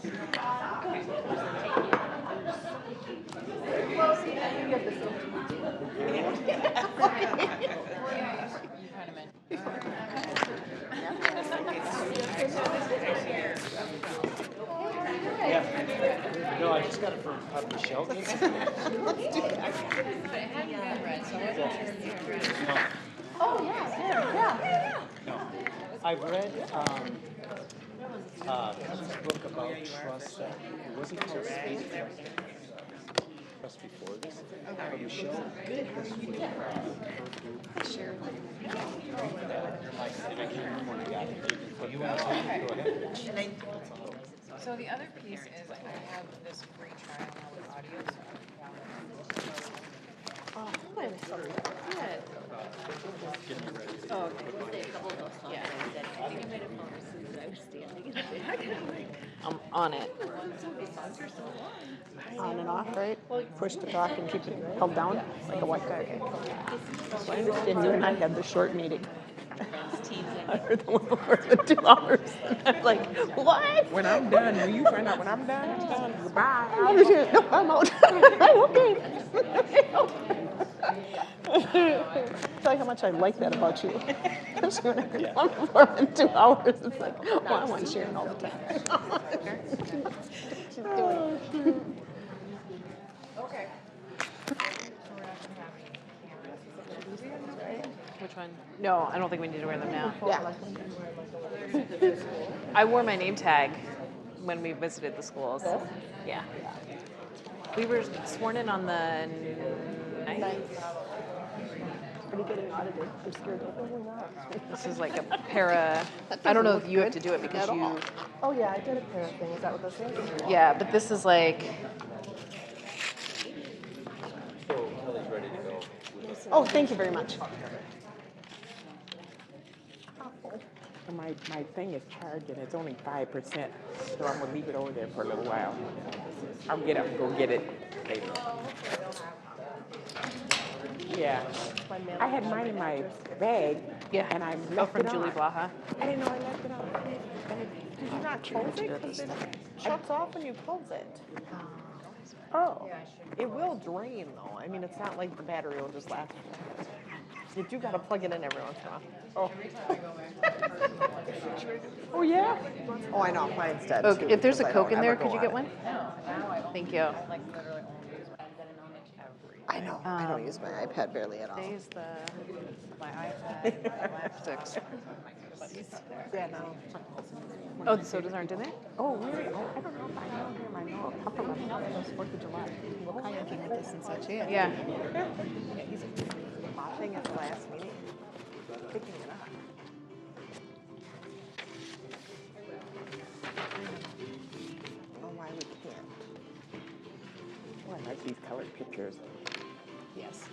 Yeah. No, I just got it from Michelle. Let's do that. No. Oh, yeah. No. I've read Cottage's book about trust. It wasn't called Space Trust before this. But Michelle has put her group. And I can't remember when I got it. You want to go ahead? So the other piece is I have this free trial now with audio. So Oh, okay. A couple of those songs. Yeah. I think I might have fallen asleep as I was standing. I'm on it. On and off, right? Push to talk and keep it held down like a white guy. So I understand you and I had the short meeting. I heard the one before the 2 hours. And I'm like, what? When I'm done, when you find out when I'm done, goodbye. I understand. No, I'm out. I'm okay. Tell you how much I like that about you. Especially when I heard one before in 2 hours. It's like, well, I want Sharon all the time. She's doing it. okay. Which one? No, I don't think we need to wear them now. Yeah. I wore my name tag when we visited the schools. Yeah. We were sworn in on the 9th. Are you getting audited? I'm scared. This is like a para. I don't know if you have to do it because you. Oh, yeah, I did a pair of things. Is that what this is? Yeah, but this is like. So Kelly's ready to go. Oh, thank you very much. And my thing is charging. It's only 5%, so I'm gonna leave it over there for a little while. I'll get up and go get it later. Yeah, I had mine in my bag. Yeah. And I Oh, left from it Julie on. Blaha. I didn't know I left it on. Did you not close it? Because it shuts off when you close it. Oh, it will drain though. I mean, it's not like the battery will just last. But you gotta plug it in every once in a while. Oh. Oh yeah. Oh, I know. Mine's dead. Oh, too, if there's a because I Coke don't in there, ever could go you get on one? it. Thank you. I know. I don't use my iPad barely at all. Today's my iPad, my lapsticks. Yeah, no. Oh, the sodas aren't in there? Oh, really? Oh, I don't know if I know him. I know a couple of them. It was 4th of July. We'll kayaking with us and such, yeah. Yeah. Yeah, he's mopping at the last meeting. Picking it up. I don't know why we can't. Oh, I like these colored pictures. Yes.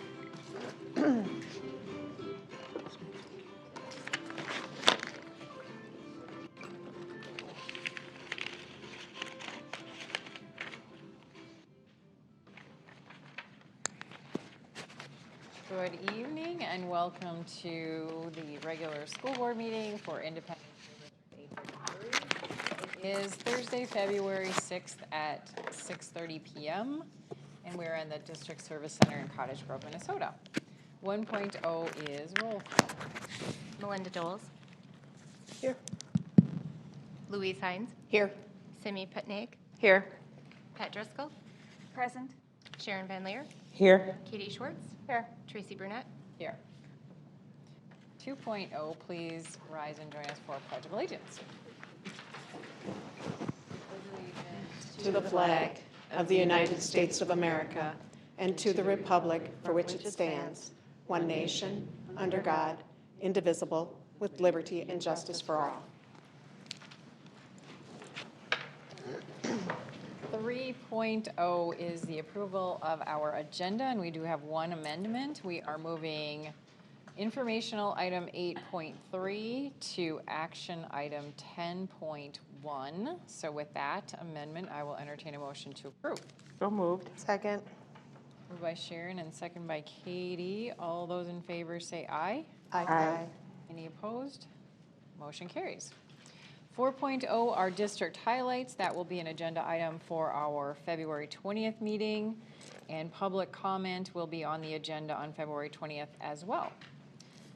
Good evening and welcome to the regular school board meeting for Independence. It is Thursday, February 6th at 6:30 p.m. and we're in the District Service Center in Cottage Grove, Minnesota. 1.0 is roll call. Melinda Joles. Here. Louise Hines. Here. Simi Putnag. Here. Pat Driscoll. Present. Sharon Van Leer. Here. Katie Schwartz. Here. Tracy Burnett. Here. 2.0, please rise and join us for Pledge of Allegiance. To the flag of the United States of America and to the republic for which it stands, one nation, under God, indivisible, with liberty and justice for all. 3.0 is the approval of our agenda, and we do have one amendment. We are moving informational item 8.3 to action item 10.1. So with that amendment, I will entertain a motion to approve. So moved. Second. Moved by Sharon and second by Katie. All those in favor say aye. Aye. Any opposed? Motion carries. 4.0 are district highlights. That will be an agenda item for our February 20th meeting. And public comment will be on the agenda on February 20th as well.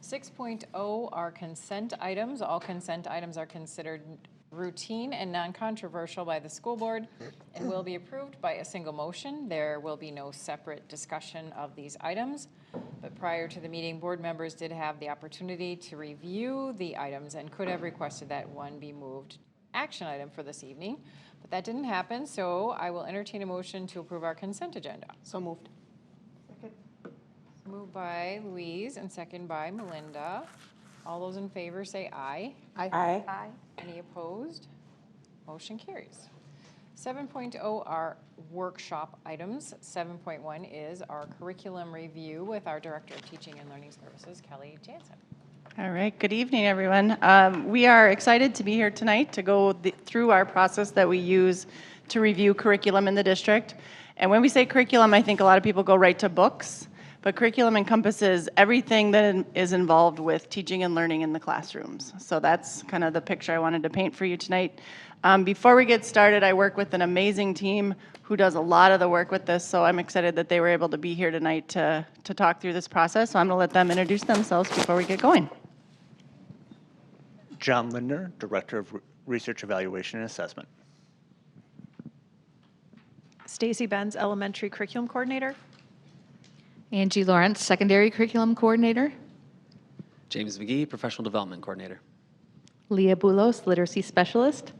6.0 are consent items. All consent items are considered routine and non-controversial by the school board and will be approved by a single motion. There will be no separate discussion of these items. But prior to the meeting, board members did have the opportunity to review the items and could have requested that one be moved action item for this evening. But that didn't happen, so I will entertain a motion to approve our consent agenda. So moved. Moved by Louise and second by Melinda. All those in favor say aye. Aye. Aye. Any opposed? Motion carries. 7.0 are workshop items. 7.1 is our curriculum review with our Director of Teaching and Learning Services, Kelly Jansen. All right, good evening, everyone. We are excited to be here tonight to go through our process that we use to review curriculum in the district. And when we say curriculum, I think a lot of people go right to books, but curriculum encompasses everything that is involved with teaching and learning in the classrooms. So that's kind of the picture I wanted to paint for you tonight. Before we get started, I work with an amazing team who does a lot of the work with this, so I'm excited that they were able to be here tonight to talk through this process. So I'm going to let them introduce themselves before we get going. John Lindner, Director of Research Evaluation and Assessment. Stacy Benz, Elementary Curriculum Coordinator. Angie Lawrence, Secondary Curriculum Coordinator. James McGee, Professional Development Coordinator. Leah Boulos, Literacy Specialist.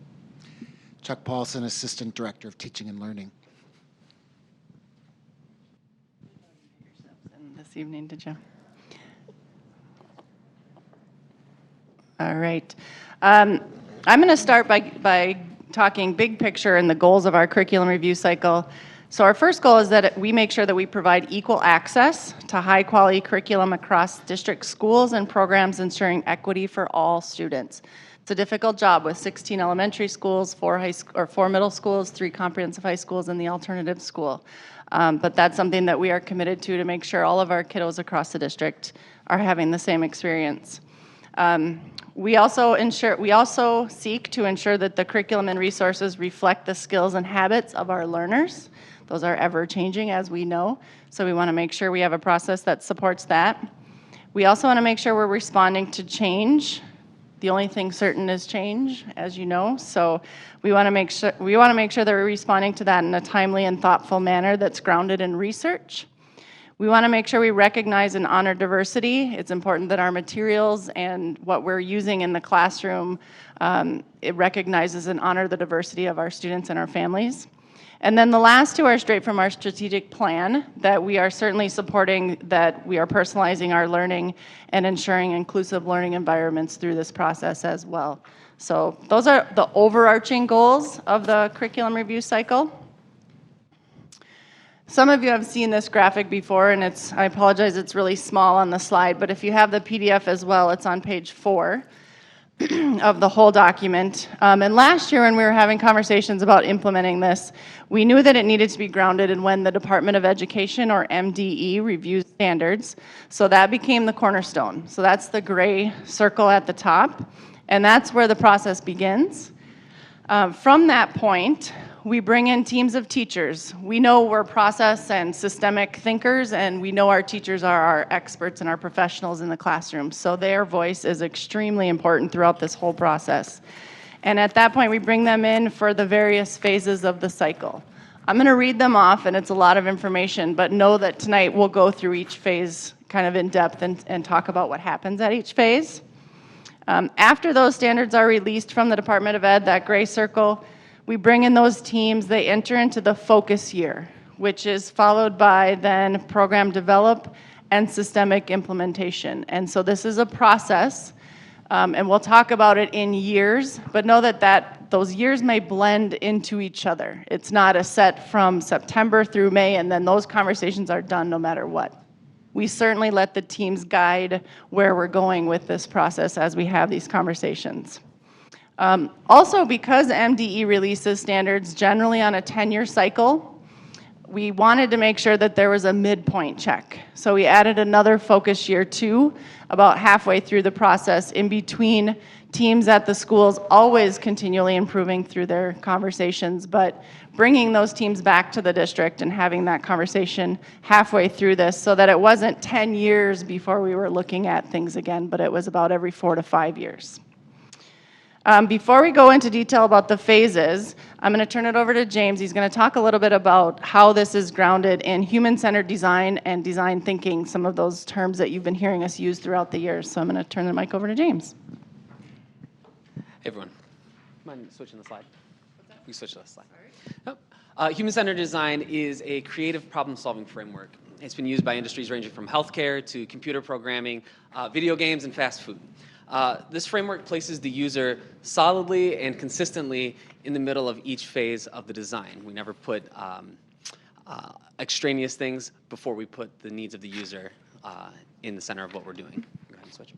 Chuck Paulson, Assistant Director of Teaching and Learning. This evening, did you? All right. I'm going to start by talking big picture and the goals of our curriculum review cycle. So our first goal is that we make sure that we provide equal access to high-quality curriculum across district schools and programs ensuring equity for all students. It's a difficult job with 16 elementary schools, 4 middle schools, 3 comprehensive high schools, and the alternative school. But that's something that we are committed to make sure all of our kiddos across the district are having the same experience. We also seek to ensure that the curriculum and resources reflect the skills and habits of our learners. Those are ever changing, as we know, so we want to make sure we have a process that supports that. We also want to make sure we're responding to change. The only thing certain is change, as you know, so we want to make sure that we're responding to that in a timely and thoughtful manner that's grounded in research. We want to make sure we recognize and honor diversity. It's important that our materials and what we're using in the classroom, it recognizes and honor the diversity of our students and our families. And then the last 2 are straight from our strategic plan, that we are certainly supporting that we are personalizing our learning and ensuring inclusive learning environments through this process as well. So those are the overarching goals of the curriculum review cycle. Some of you have seen this graphic before, and I apologize, it's really small on the slide, but if you have the PDF as well, it's on page 4 of the whole document. And last year when we were having conversations about implementing this, we knew that it needed to be grounded in when the Department of Education, or MDE, reviews standards. So that became the cornerstone. So that's the gray circle at the top, and that's where the process begins. From that point, we bring in teams of teachers. We know we're process and systemic thinkers, and we know our teachers are our experts and our professionals in the classroom. So their voice is extremely important throughout this whole process. And at that point, we bring them in for the various phases of the cycle. I'm going to read them off, and it's a lot of information, but know that tonight we'll go through each phase kind of in depth and talk about what happens at each phase. After those standards are released from the Department of Ed, that gray circle, we bring in those teams. They enter into the focus year, which is followed by then program develop and systemic implementation. And so this is a process, and we'll talk about it in years, but know that those years may blend into each other. It's not a set from September through May, and then those conversations are done no matter what. We certainly let the teams guide where we're going with this process as we have these conversations. Also, because MDE releases standards generally on a 10-year cycle, we wanted to make sure that there was a midpoint check. So we added another focus year 2, about halfway through the process, in between teams at the schools always continually improving through their conversations, but bringing those teams back to the district and having that conversation halfway through this so that it wasn't 10 years before we were looking at things again, but it was about every 4 to 5 years. Before we go into detail about the phases, I'm going to turn it over to James. He's going to talk a little bit about how this is grounded in human-centered design and design thinking, some of those terms that you've been hearing us use throughout the years. So I'm going to turn the mic over to James. Hey everyone, mind switching the slide? We switch to the slide. Human-centered design is a creative problem-solving framework. It's been used by industries ranging from healthcare to computer programming, video games, and fast food. This framework places the user solidly and consistently in the middle of each phase of the design. We never put extraneous things before we put the needs of the user in the center of what we're doing. Go ahead and switch.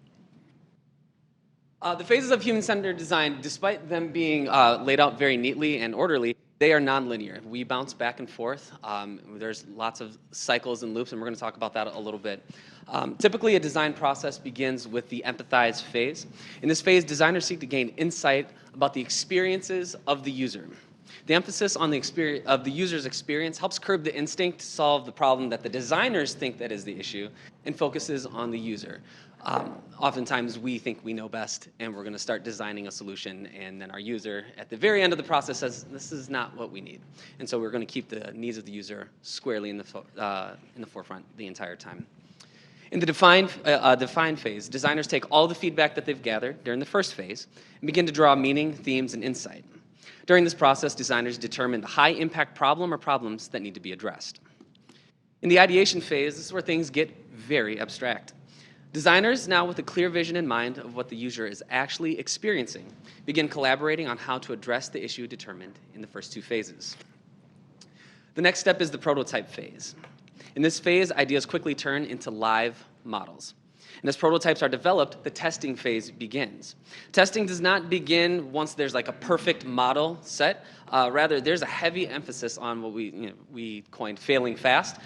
The phases of human-centered design, despite them being laid out very neatly and orderly, they are nonlinear. We bounce back and forth. There's lots of cycles and loops, and we're going to talk about that a little bit. Typically, a design process begins with the empathize phase. In this phase, designers seek to gain insight about the experiences of the user. The emphasis on the experience of the user's experience helps curb the instinct to solve the problem that the designers think that is the issue and focuses on the user. Oftentimes we think we know best and we're going to start designing a solution, and then our user at the very end of the process says this is not what we need, and so we're going to keep the needs of the user squarely in the forefront the entire time. In the define phase, designers take all the feedback that they've gathered during the first phase and begin to draw meaning, themes, and insight. During this process, designers determine the high-impact problem or problems that need to be addressed. In the ideation phase, this is where things get very abstract. Designers, now with a clear vision in mind of what the user is actually experiencing, begin collaborating on how to address the issue determined in the first two phases. The next step is the prototype phase. In this phase, ideas quickly turn into live models. And as prototypes are developed, the testing phase begins. Testing does not begin once there's like a perfect model set. Rather, there's a heavy emphasis on what we coined failing fast.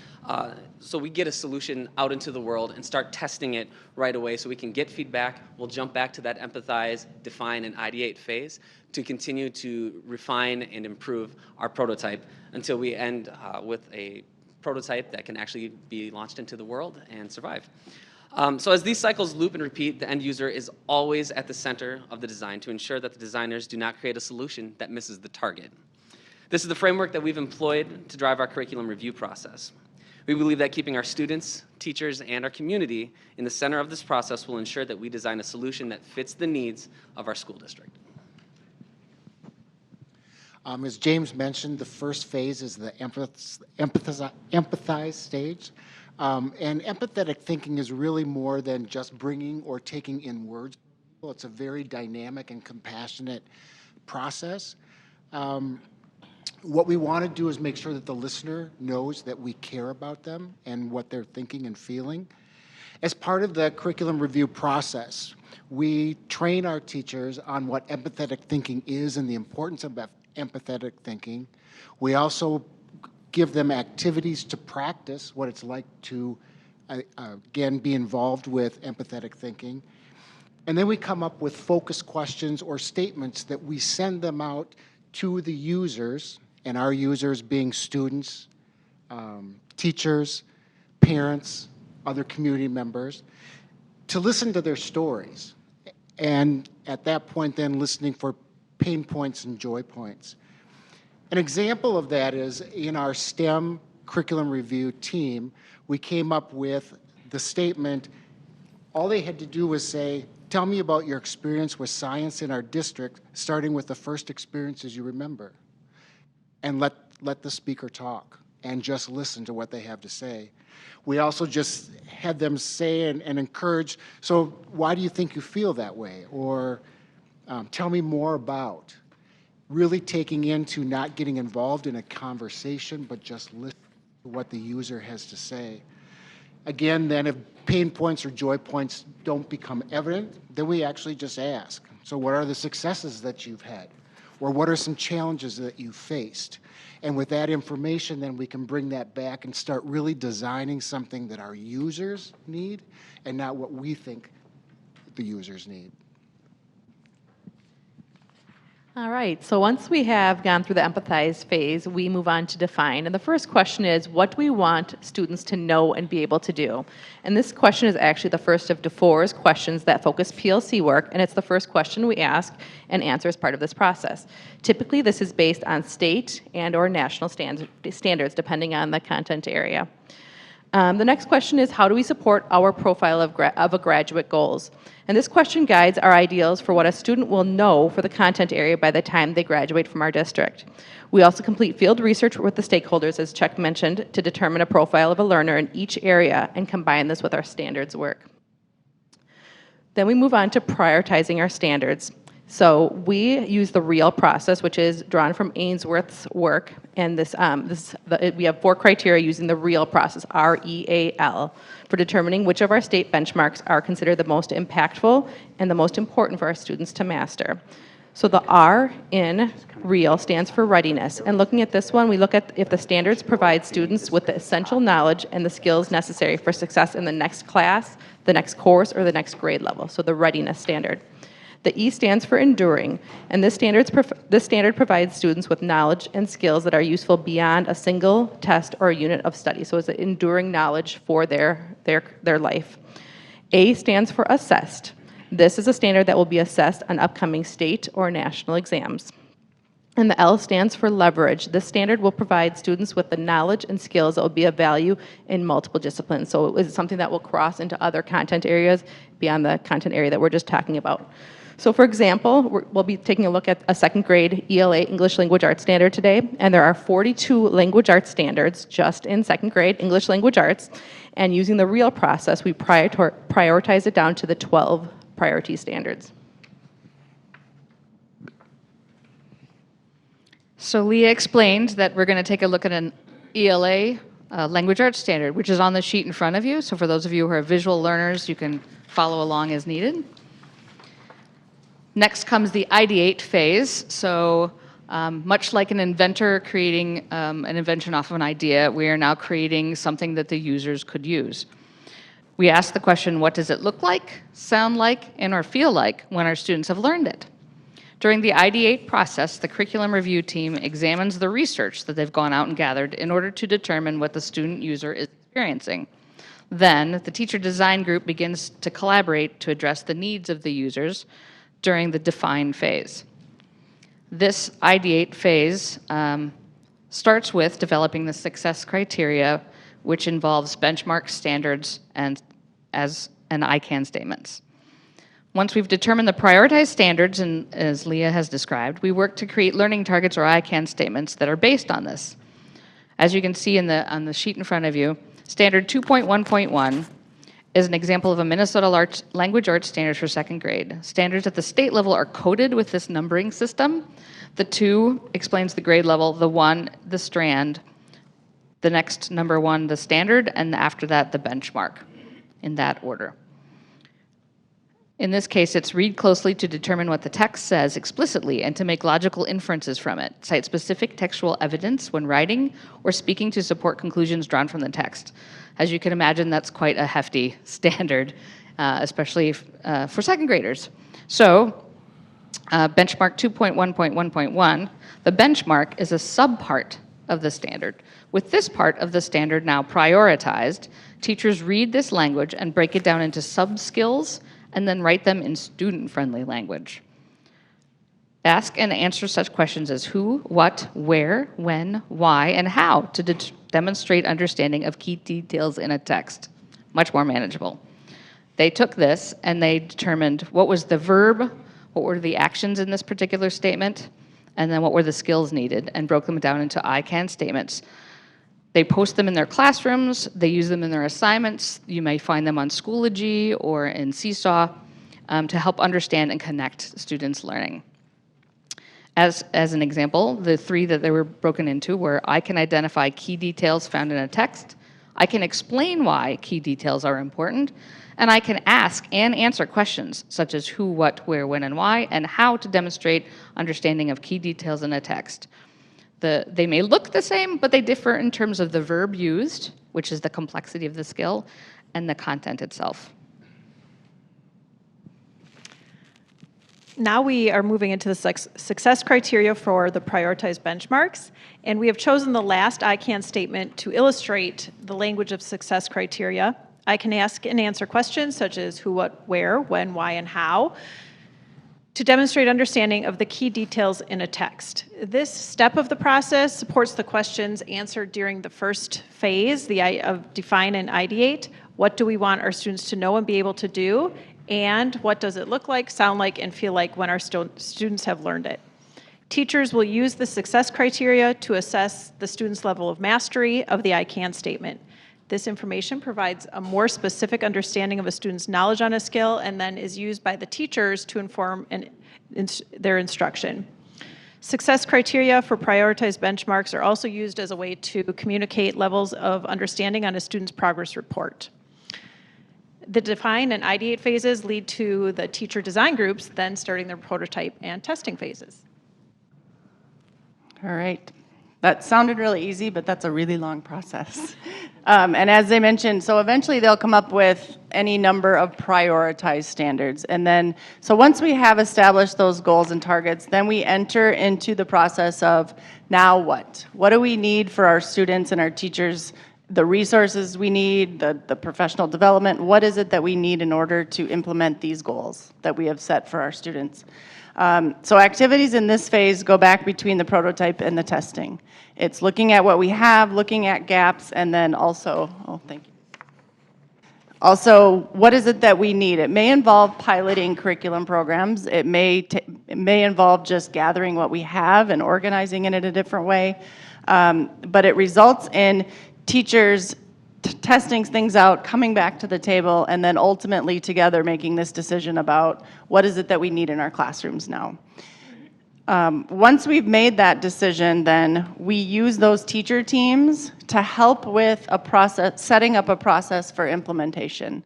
So we get a solution out into the world and start testing it right away so we can get feedback. We'll jump back to that empathize, define, and ideate phase to continue to refine and improve our prototype until we end with a prototype that can actually be launched into the world and survive. So as these cycles loop and repeat, the end user is always at the center of the design to ensure that the designers do not create a solution that misses the target. This is the framework that we've employed to drive our curriculum review process. We believe that keeping our students, teachers, and our community in the center of this process will ensure that we design a solution that fits the needs of our school district. As James mentioned, the first phase is the empathize stage. And empathetic thinking is really more than just bringing or taking in words. It's a very dynamic and compassionate process. What we want to do is make sure that the listener knows that we care about them and what they're thinking and feeling. As part of the curriculum review process, we train our teachers on what empathetic thinking is and the importance of empathetic thinking. We also give them activities to practice what it's like to, again, be involved with empathetic thinking. And then we come up with focus questions or statements that we send them out to the users, and our users being students, teachers, parents, other community members, to listen to their stories. And at that point then listening for pain points and joy points. An example of that is in our STEM curriculum review team, we came up with the statement, all they had to do was say, tell me about your experience with science in our district, starting with the first experiences you remember. And let the speaker talk and just listen to what they have to say. We also just had them say and encourage, so why do you think you feel that way? Or tell me more about. Really taking into not getting involved in a conversation, but just listening to what the user has to say. Again, then if pain points or joy points don't become evident, then we actually just ask, so what are the successes that you've had? Or what are some challenges that you faced? And with that information, then we can bring that back and start really designing something that our users need and not what we think the users need. All right, so once we have gone through the empathize phase, we move on to define. And the first question is, what do we want students to know and be able to do? And this question is actually the first of DeFore's questions that focus PLC work, and it's the first question we ask and answer as part of this process. Typically, this is based on state and or national standards, depending on the content area. The next question is, how do we support our profile of a graduate goals? And this question guides our ideals for what a student will know for the content area by the time they graduate from our district. We also complete field research with the stakeholders, as Chuck mentioned, to determine a profile of a learner in each area and combine this with our standards work. Then we move on to prioritizing our standards. So we use the REAL process, which is drawn from Ainsworth's work, and we have 4 criteria using the REAL process, R-E-A-L, for determining which of our state benchmarks are considered the most impactful and the most important for our students to master. So the R in REAL stands for readiness, and looking at this one, we look at if the standards provide students with the essential knowledge and the skills necessary for success in the next class, the next course, or the next grade level, so the readiness standard. The E stands for enduring, and this standard provides students with knowledge and skills that are useful beyond a single test or a unit of study. So it's an enduring knowledge for their life. A stands for assessed. This is a standard that will be assessed on upcoming state or national exams. And the L stands for leverage. This standard will provide students with the knowledge and skills that will be of value in multiple disciplines. So it's something that will cross into other content areas beyond the content area that we're just talking about. So for example, we'll be taking a look at a 2nd grade ELA English Language Arts standard today, and there are 42 language arts standards just in 2nd grade English Language Arts, and using the REAL process, we prioritize it down to the 12 priority standards. So Leah explained that we're going to take a look at an ELA language arts standard, which is on the sheet in front of you. So for those of you who are visual learners, you can follow along as needed. Next comes the ideate phase. So much like an inventor creating an invention off of an idea, we are now creating something that the users could use. We ask the question, what does it look like, sound like, and or feel like when our students have learned it? During the ideate process, the curriculum review team examines the research that they've gone out and gathered in order to determine what the student user is experiencing. Then, the teacher design group begins to collaborate to address the needs of the users during the define phase. This ideate phase starts with developing the success criteria, which involves benchmark standards and ICANN statements. Once we've determined the prioritized standards, and as Leah has described, we work to create learning targets or ICANN statements that are based on this. As you can see on the sheet in front of you, standard 2.1.1 is an example of a Minnesota language arts standard for 2nd grade. Standards at the state level are coded with this numbering system. The 2 explains the grade level, the 1, the strand, the next number 1, the standard, and after that, the benchmark, in that order. In this case, it's read closely to determine what the text says explicitly and to make logical inferences from it. Cite specific textual evidence when writing or speaking to support conclusions drawn from the text. As you can imagine, that's quite a hefty standard, especially for 2nd graders. So, benchmark 2.1.1.1, the benchmark is a subpart of the standard. With this part of the standard now prioritized, teachers read this language and break it down into sub-skills and then write them in student-friendly language. Ask and answer such questions as who, what, where, when, why, and how to demonstrate understanding of key details in a text. Much more manageable. They took this and they determined what was the verb, what were the actions in this particular statement, and then what were the skills needed, and broke them down into ICANN statements. They post them in their classrooms, they use them in their assignments. You may find them on Schoology or in Seesaw to help understand and connect students' learning. As an example, the 3 that they were broken into were I can identify key details found in a text, I can explain why key details are important, and I can ask and answer questions such as who, what, where, when, and why, and how to demonstrate understanding of key details in a text. They may look the same, but they differ in terms of the verb used, which is the complexity of the skill, and the content itself. Now we are moving into the success criteria for the prioritized benchmarks, and we have chosen the last I can statement to illustrate the language of success criteria. I can ask and answer questions such as who, what, where, when, why, and how to demonstrate understanding of the key details in a text. This step of the process supports the questions answered during the first phase, of define and ideate. What do we want our students to know and be able to do? And what does it look like, sound like, and feel like when our students have learned it? Teachers will use the success criteria to assess the student's level of mastery of the I can statement. This information provides a more specific understanding of a student's knowledge on a skill and then is used by the teachers to inform their instruction. Success criteria for prioritized benchmarks are also used as a way to communicate levels of understanding on a student's progress report. The define and ideate phases lead to the teacher design groups then starting their prototype and testing phases. All right. That sounded really easy, but that's a really long process. And as they mentioned, so eventually they'll come up with any number of prioritized standards. And then, so once we have established those goals and targets, then we enter into the process of now what? What do we need for our students and our teachers, the resources we need, the professional development? What is it that we need in order to implement these goals that we have set for our students? So activities in this phase go back between the prototype and the testing. It's looking at what we have, looking at gaps, and then also, also, what is it that we need? It may involve piloting curriculum programs. It may involve just gathering what we have and organizing it in a different way. But it results in teachers testing things out, coming back to the table, and then ultimately together making this decision about what is it that we need in our classrooms now. Once we've made that decision, then we use those teacher teams to help with a process, setting up a process for implementation.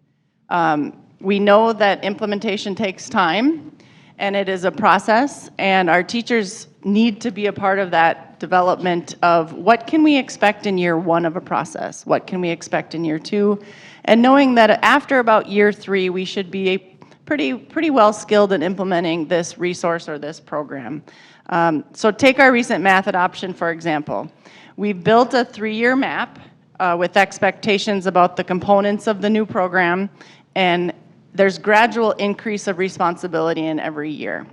We know that implementation takes time, and it is a process, and our teachers need to be a part of that development of what can we expect in year 1 of a process, what can we expect in year 2, and knowing that after about year 3, we should be pretty well skilled in implementing this resource or this program. So take our recent math adoption, for example. We built a 3-year map with expectations about the components of the new program, and there's gradual increase of responsibility in every year.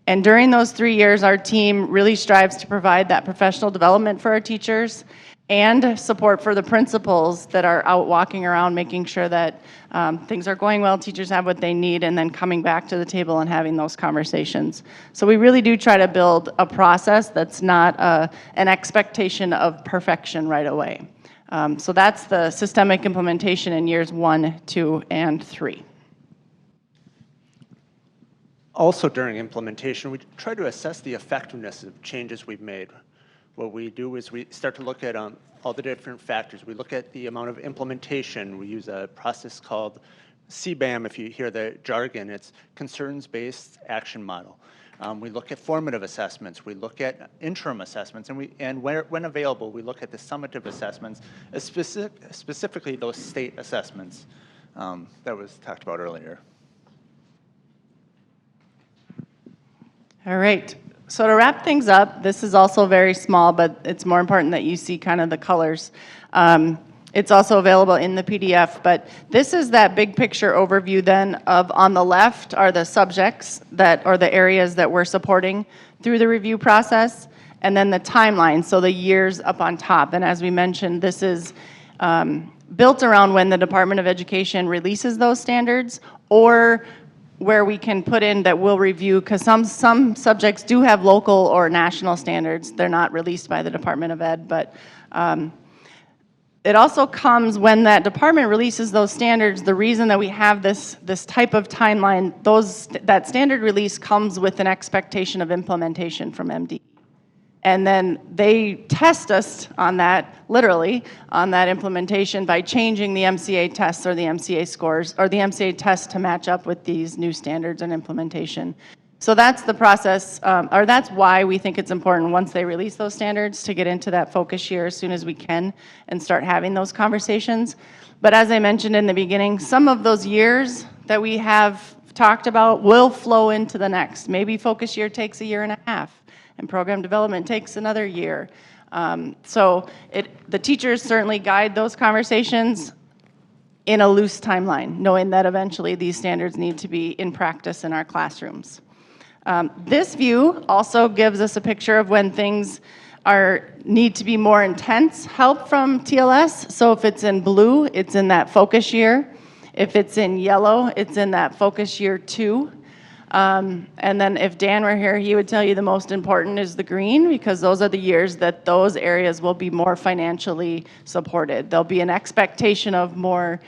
And during those 3 years, our team really strives to provide that professional development for our teachers and support for the principals that are out walking around, making sure that things are going well, teachers have what they need, and then coming back to the table and having those conversations. So we really do try to build a process that's not an expectation of perfection right away. So that's the systemic implementation in years 1, 2, and 3. Also during implementation, we try to assess the effectiveness of changes we've made. What we do is we start to look at all the different factors. We look at the amount of implementation. We use a process called CBAM, if you hear the jargon. It's concerns-based action model. We look at formative assessments. We look at interim assessments. And when available, we look at the summative assessments, specifically those state assessments that was talked about earlier. All right. So to wrap things up, this is also very small, but it's more important that you see kind of the colors. It's also available in the PDF, but this is that big picture overview then of on the left are the subjects that or the areas that we're supporting through the review process, and then the timeline, so the years up on top. And as we mentioned, this is built around when the Department of Education releases those standards, or where we can put in that we'll review, because some subjects do have local or national standards. They're not released by the Department of Ed, but it also comes when that department releases those standards. The reason that we have this type of timeline, that standard release comes with an expectation of implementation from MD. And then they test us on that, literally, on that implementation by changing the MCA tests or the MCA scores or the MCA tests to match up with these new standards and implementation. So that's the process, or that's why we think it's important once they release those standards to get into that focus year as soon as we can and start having those conversations. But as I mentioned in the beginning, some of those years that we have talked about will flow into the next. Maybe focus year takes a year and a half, and program development takes another year. So the teachers certainly guide those conversations in a loose timeline, knowing that eventually these standards need to be in practice in our classrooms. This view also gives us a picture of when things need to be more intense help from TLS. So if it's in blue, it's in that focus year. If it's in yellow, it's in that focus year 2. And then if Dan were here, he would tell you the most important is the green, because those are the years that those areas will be more financially supported. There'll be an expectation of more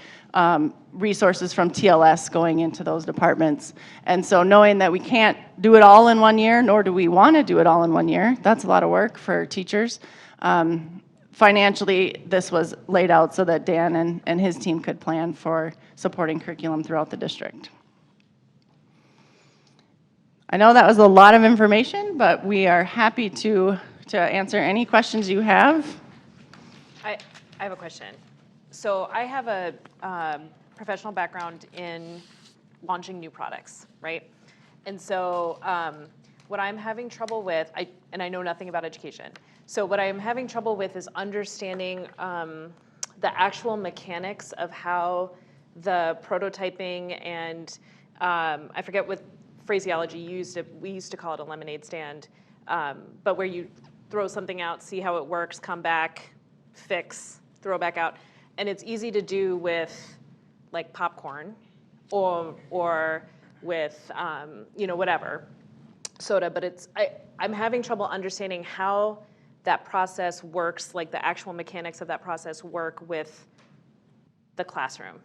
resources from TLS going into those departments. And so knowing that we can't do it all in 1 year, nor do we want to do it all in 1 year, that's a lot of work for teachers. Financially, this was laid out so that Dan and his team could plan for supporting curriculum throughout the district. I know that was a lot of information, but we are happy to answer any questions you have. I have a question. So I have a professional background in launching new products, right? And so what I'm having trouble with, and I know nothing about education, so what I'm having trouble with is understanding the actual mechanics of how the prototyping and I forget what phraseology you used. We used to call it a lemonade stand, but where you throw something out, see how it works, come back, fix, throw it back out. And it's easy to do with like popcorn or with, whatever, soda, but I'm having trouble understanding how that process works, like the actual mechanics of that process work with the classroom.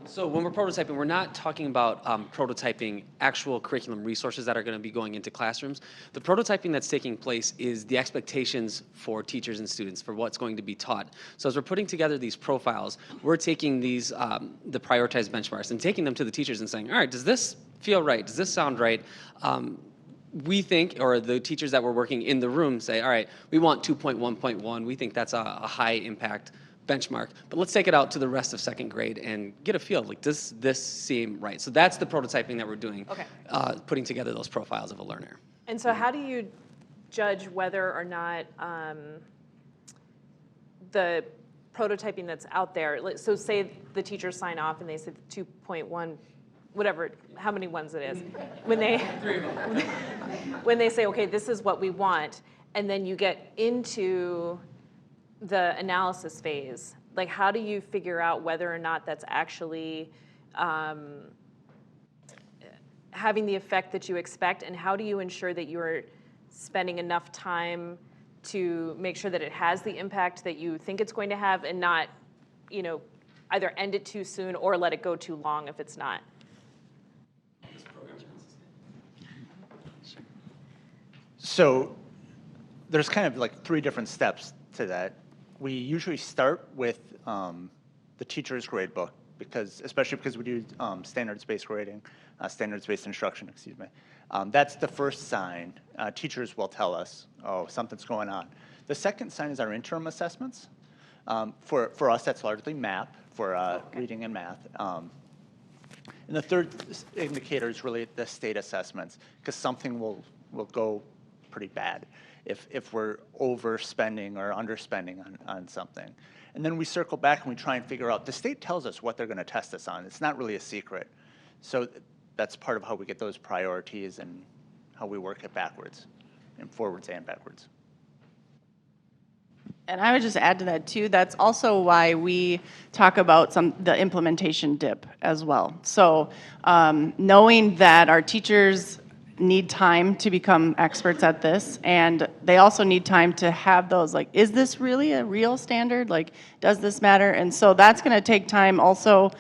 So when we're prototyping, we're not talking about prototyping actual curriculum resources that are going to be going into classrooms. The prototyping that's taking place is the expectations for teachers and students for what's going to be taught. So as we're putting together these profiles, we're taking these, the prioritized benchmarks and taking them to the teachers and saying, all right, does this feel right? Does this sound right? We think, or the teachers that were working in the room say, all right, we want 2.1.1. We think that's a high impact benchmark, but let's take it out to the rest of second grade and get a feel, like, does this seem right? So that's the prototyping that we're doing, Okay. Putting together those profiles of a learner. And so how do you judge whether or not the prototyping that's out there, so say the teachers sign off and they say 2.1, whatever, how many ones it is, when they say, okay, this is what we want, and then you get into the analysis phase, like how do you figure out whether or not that's actually having the effect that you expect, and how do you ensure that you're spending enough time to make sure that it has the impact that you think it's going to have, and not, either end it too soon or let it go too long if it's not? So there's kind of like 3 different steps to that. We usually start with the teacher's grade book, especially because we do standards-based grading, standards-based instruction, excuse me. That's the first sign. Teachers will tell us, oh, something's going on. The second sign is our interim assessments. For us, that's largely MAP, for reading and math. And the third indicator is really the state assessments, because something will go pretty bad if we're overspending or underspending on something. And then we circle back and we try and figure out, the state tells us what they're going to test us on. It's not really a secret. So that's part of how we get those priorities and how we work it backwards, and forwards and backwards. And I would just add to that too, that's also why we talk about the implementation dip as well. So knowing that our teachers need time to become experts at this, and they also need time to have those, like, is this really a real standard? Like, does this matter? And so that's going to take time also,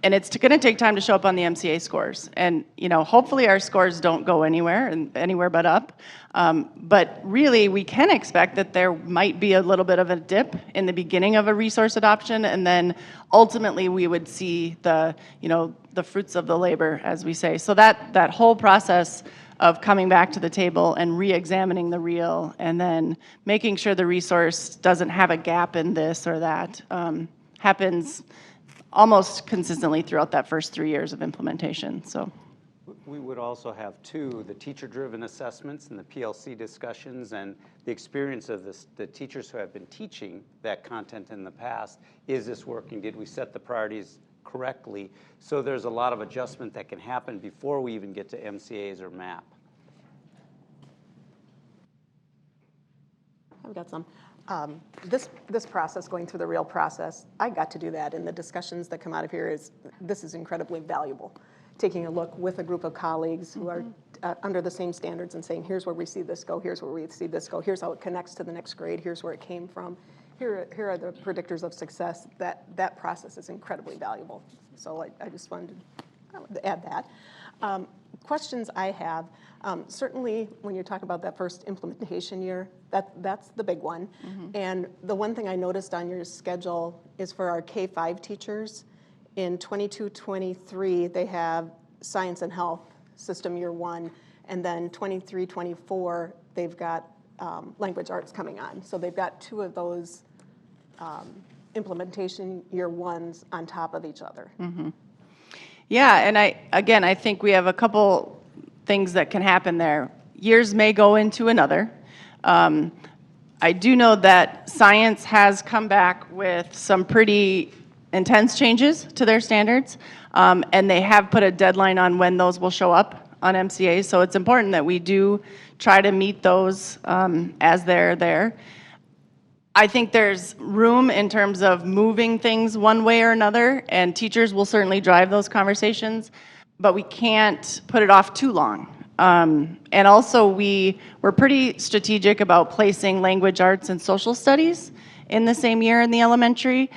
and it's going to take time to show up on the MCA scores. And, hopefully our scores don't go anywhere but up. But really, we can expect that there might be a little bit of a dip in the beginning of a resource adoption, and then ultimately we would see the fruits of the labor, as we say. So that whole process of coming back to the table and re-examining the real, and then making sure the resource doesn't have a gap in this or that, happens almost consistently throughout that first 3 years of implementation, so. We would also have two, the teacher-driven assessments and the PLC discussions, and the experience of the teachers who have been teaching that content in the past. Is this working? Did we set the priorities correctly? So there's a lot of adjustment that can happen before we even get to MCAs or MAP. I've got some. This process, going through the real process, I got to do that, and the discussions that come out of here this is incredibly valuable. Taking a look with a group of colleagues who are under the same standards and saying, here's where we see this go, here's where we see this go, here's how it connects to the next grade, here's where it came from, here are the predictors of success. That process is incredibly valuable. So I just wanted to add that. Questions I have, certainly when you talk about that first implementation year, that's the big one. And the one thing I noticed on your schedule is for our K-5 teachers, in 22-23, they have science and health system year 1, and then 23-24, they've got language arts coming on. So they've got 2 of those implementation year 1s on top of each other. Yeah, and I think we have a couple things that can happen there. Years may go into another. I do know that science has come back with some pretty intense changes to their standards, and they have put a deadline on when those will show up on MCA, so it's important that we do try to meet those as they're there. I think there's room in terms of moving things one way or another, and teachers will certainly drive those conversations, but we can't put it off too long. And also we're pretty strategic about placing language arts and social studies in the same year in the elementary,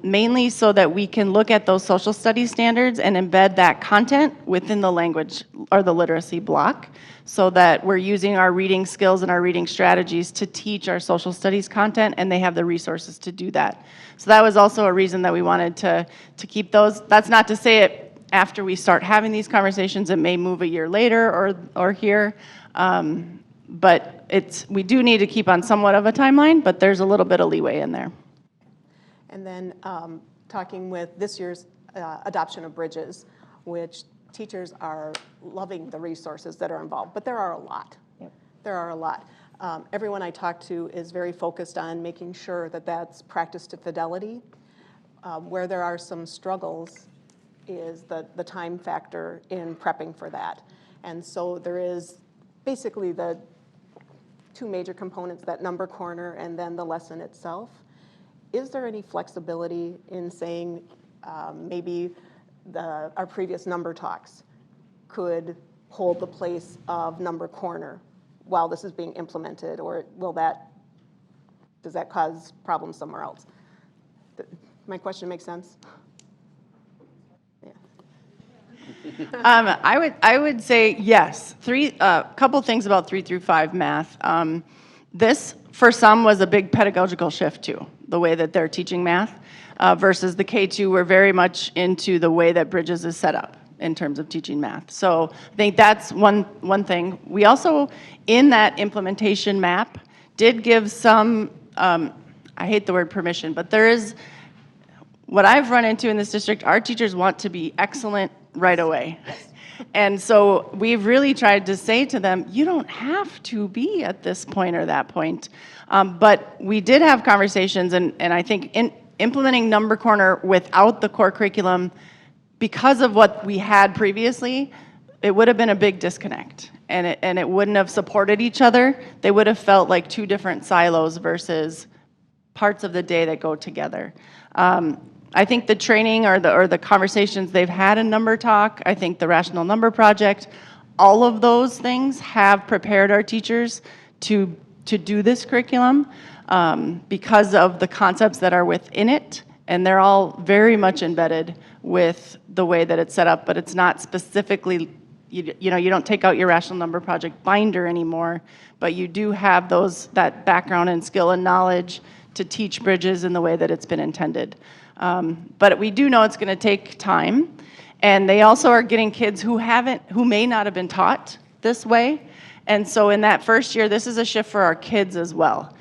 mainly so that we can look at those social studies standards and embed that content within the language or the literacy block, so that we're using our reading skills and our reading strategies to teach our social studies content, and they have the resources to do that. So that was also a reason that we wanted to keep those. That's not to say it after we start having these conversations, it may move a year later or here, but we do need to keep on somewhat of a timeline, but there's a little bit of leeway in there. And then talking with this year's adoption of bridges, which teachers are loving the resources that are involved, but there are a lot. Yep. There are a lot. Everyone I talk to is very focused on making sure that that's practice to fidelity. Where there are some struggles is the time factor in prepping for that. And so there is basically the 2 major components, that number corner and then the lesson itself. Is there any flexibility in saying maybe our previous number talks could hold the place of number corner while this is being implemented, or does that cause problems somewhere else? My question makes sense? I would say yes. Couple things about 3 through 5 math. This, for some, was a big pedagogical shift too, the way that they're teaching math, versus the K2, we're very much into the way that Bridges is set up in terms of teaching math. So I think that's one thing. We also, in that implementation map, did give some, I hate the word permission, but there is, what I've run into in this district, our teachers want to be excellent right away. And so we've really tried to say to them, you don't have to be at this point or that point. But we did have conversations, and I think in implementing Number Corner without the core curriculum, because of what we had previously, it would have been a big disconnect. And it wouldn't have supported each other. They would have felt like 2 different silos versus parts of the day that go together. I think the training or the conversations they've had in Number Talk, I think the Rational Number Project, all of those things have prepared our teachers to do this curriculum because of the concepts that are within it, and they're all very much embedded with the way that it's set up, but it's not specifically, you don't take out your Rational Number Project binder anymore, but you do have that background and skill and knowledge to teach Bridges in the way that it's been intended. But we do know it's going to take time, and they also are getting kids who may not have been taught this way, and so in that first year, this is a shift for our kids as well.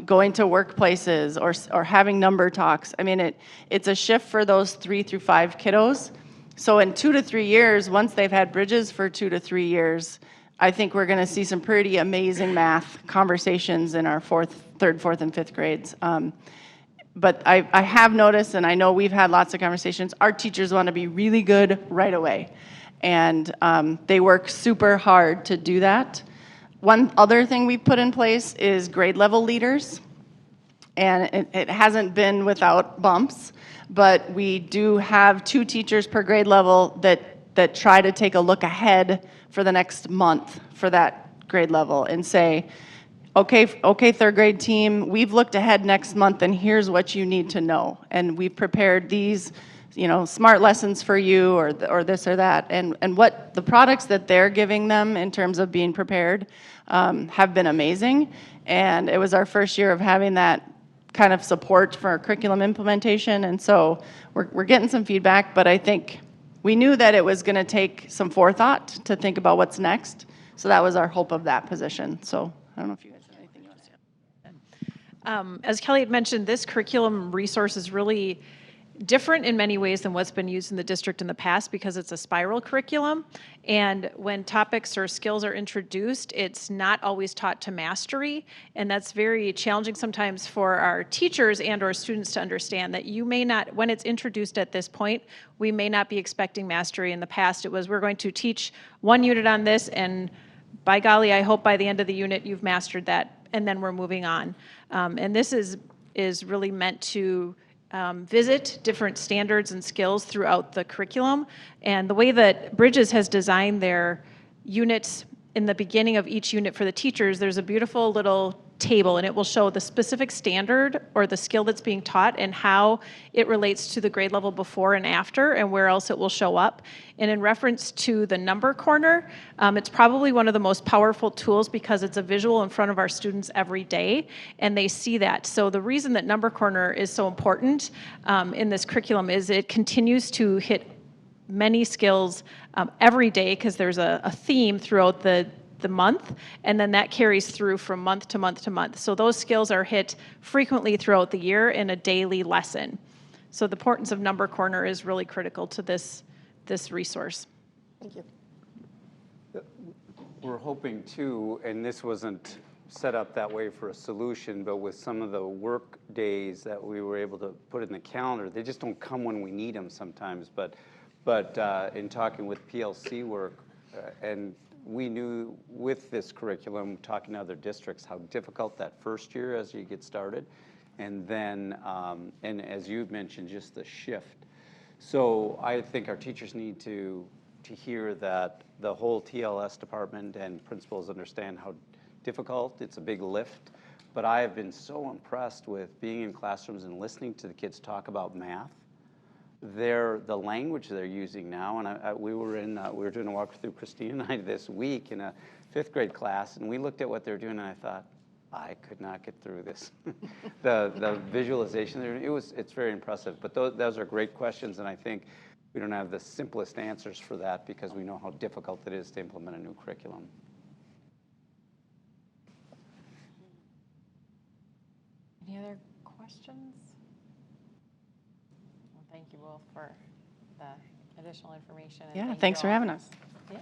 going to workplaces or having number talks. I mean, it's a shift for those 3 through 5 kiddos. So in 2 to 3 years, once they've had Bridges for 2 to 3 years, I think we're going to see some pretty amazing math conversations in our third, fourth, and fifth grades. But I have noticed, and I know we've had lots of conversations, our teachers want to be really good right away. And they work super hard to do that. One other thing we've put in place is grade level leaders. And it hasn't been without bumps, but we do have 2 teachers per grade level that try to take a look ahead for the next month for that grade level and say, okay, third grade team, we've looked ahead next month and here's what you need to know. And we've prepared these, smart lessons for you or this or that. And what the products that they're giving them in terms of being prepared have been amazing. And it was our first year of having that kind of support for our curriculum implementation. And so we're getting some feedback, but I think we knew that it was going to take some forethought to think about what's next. So that was our hope of that position. So I don't know if you guys have anything else. As Kelly had mentioned, this curriculum resource is really different in many ways than what's been used in the district in the past because it's a spiral curriculum. And when topics or skills are introduced, it's not always taught to mastery. And that's very challenging sometimes for our teachers and or students to understand that you may not, when it's introduced at this point, we may not be expecting mastery. In the past, it was we're going to teach one unit on this, and by golly, I hope by the end of the unit you've mastered that, and then we're moving on. And this is really meant to visit different standards and skills throughout the curriculum. And the way that Bridges has designed their units in the beginning of each unit for the teachers, there's a beautiful little table, and it will show the specific standard or the skill that's being taught and how it relates to the grade level before and after and where else it will show up. And in reference to the number corner, it's probably one of the most powerful tools because it's a visual in front of our students every day, and they see that. So the reason that number corner is so important in this curriculum is it continues to hit many skills every day because there's a theme throughout the month, and then that carries through from month to month to month. So those skills are hit frequently throughout the year in a daily lesson. So the importance of Number Corner is really critical to this resource. Thank you. We're hoping too, and this wasn't set up that way for a solution, but with some of the work days that we were able to put in the calendar, they just don't come when we need them sometimes. But in talking with PLC work, and we knew with this curriculum, talking to other districts, how difficult that first year as you get started, and then, and as you've mentioned, just the shift. So I think our teachers need to hear that the whole TLS department and principals understand how difficult, it's a big lift, but I have been so impressed with being in classrooms and listening to the kids talk about math. The language they're using now, and we were doing a walk through Christine and I this week in a 5th grade class, and we looked at what they're doing, and I thought, I could not get through this. the visualization, it's very impressive. But those are great questions, and I think we don't have the simplest answers for that because we know how difficult it is to implement a new curriculum. Any other questions? Thank you both for the additional information. And Yeah, thanks for having us. Yeah.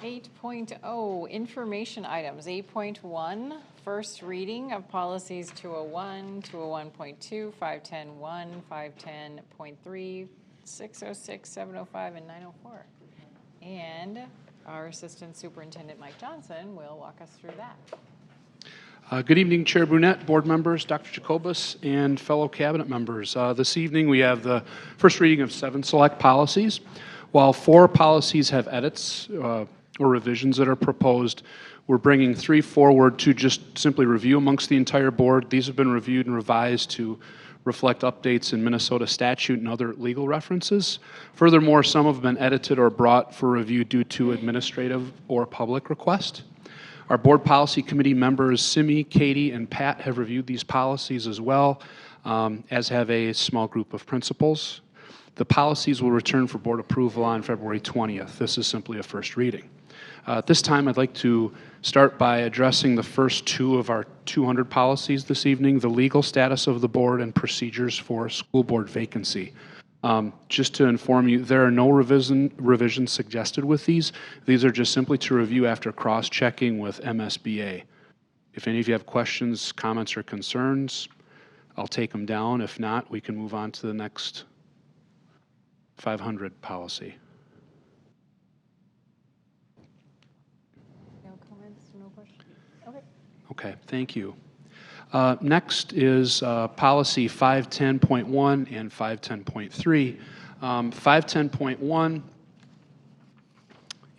8.0, information items. 8.1, first reading of policies 201, 201.2, 510.1, 510.3, 606, 705, and 904. And our Assistant Superintendent Mike Johnson will walk us through that. Good evening, Chair Brunette, board members, Dr. Jacobus, and fellow cabinet members. This evening we have the first reading of 7 select policies. While 4 policies have edits or revisions that are proposed, we're bringing 3 forward to just simply review amongst the entire board. These have been reviewed and revised to reflect updates in Minnesota statute and other legal references. Furthermore, some have been edited or brought for review due to administrative or public request. Our Board Policy Committee members, Simi, Katie, and Pat, have reviewed these policies as well, as have a small group of principals. The policies will return for board approval on February 20th. This is simply a first reading. At this time, I'd like to start by addressing the first two of our 200 policies this evening, the legal status of the board and procedures for school board vacancy. Just to inform you, there are no revisions suggested with these. These are just simply to review after cross-checking with MSBA. If any of you have questions, comments, or concerns, I'll take them down. If not, we can move on to the next 500 policy. No comments, no questions? Okay. Okay, thank you. Next is policy 510.1 and 510.3. 510.1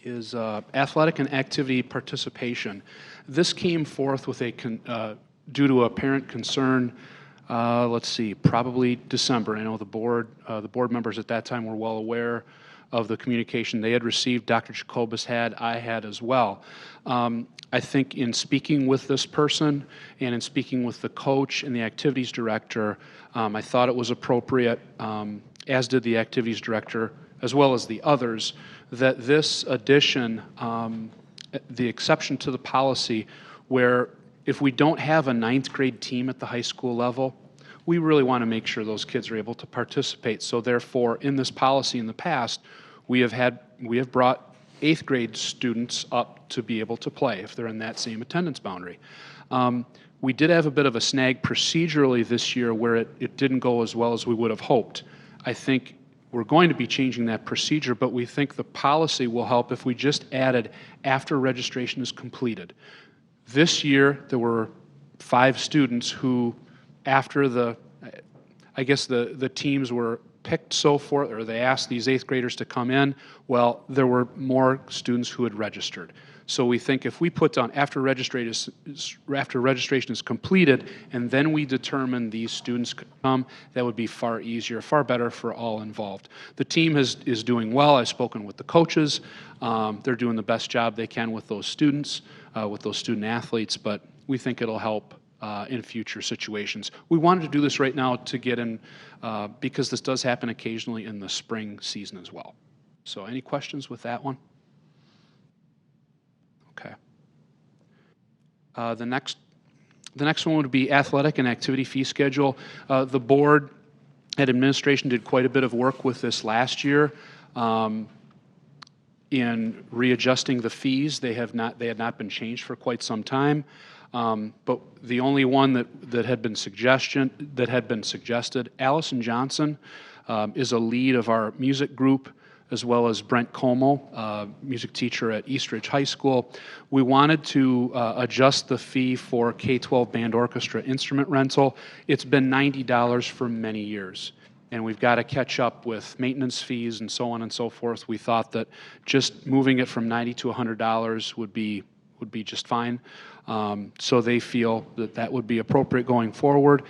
is athletic and activity participation. This came forth with due to a parent concern. Let's see, probably December. I know the board members at that time were well aware of the communication they had received. Dr. Jacobus had, I had as well. I think in speaking with this person and in speaking with the coach and the activities director, I thought it was appropriate, as did the activities director, as well as the others, that this addition, the exception to the policy, where if we don't have a 9th grade team at the high school level, we really want to make sure those kids are able to participate. So therefore, in this policy in the past, we have brought 8th grade students up to be able to play if they're in that same attendance boundary. We did have a bit of a snag procedurally this year where it didn't go as well as we would have hoped. I think we're going to be changing that procedure, but we think the policy will help if we just added after registration is completed. This year, there were 5 students who, after the teams were picked so forth, or they asked these 8th graders to come in, well, there were more students who had registered. So we think if we put down after registration is completed, and then we determine these students could come, that would be far easier, far better for all involved. The team is doing well. I've spoken with the coaches. They're doing the best job they can with those students, with those student athletes, but we think it'll help in future situations. We wanted to do this right now to get in, because this does happen occasionally in the spring season as well. So any questions with that one? Okay. The next one would be athletic and activity fee schedule. The board and administration did quite a bit of work with this last year in readjusting the fees. They had not been changed for quite some time. But the only one that had been suggested, Allison Johnson is a lead of our music group, as well as Brent Como, music teacher at Eastridge High School. We wanted to adjust the fee for K-12 band orchestra instrument rental. It's been $90 for many years, and we've got to catch up with maintenance fees and so on and so forth. We thought that just moving it from $90 to $100 would be just fine. So they feel that would be appropriate going forward,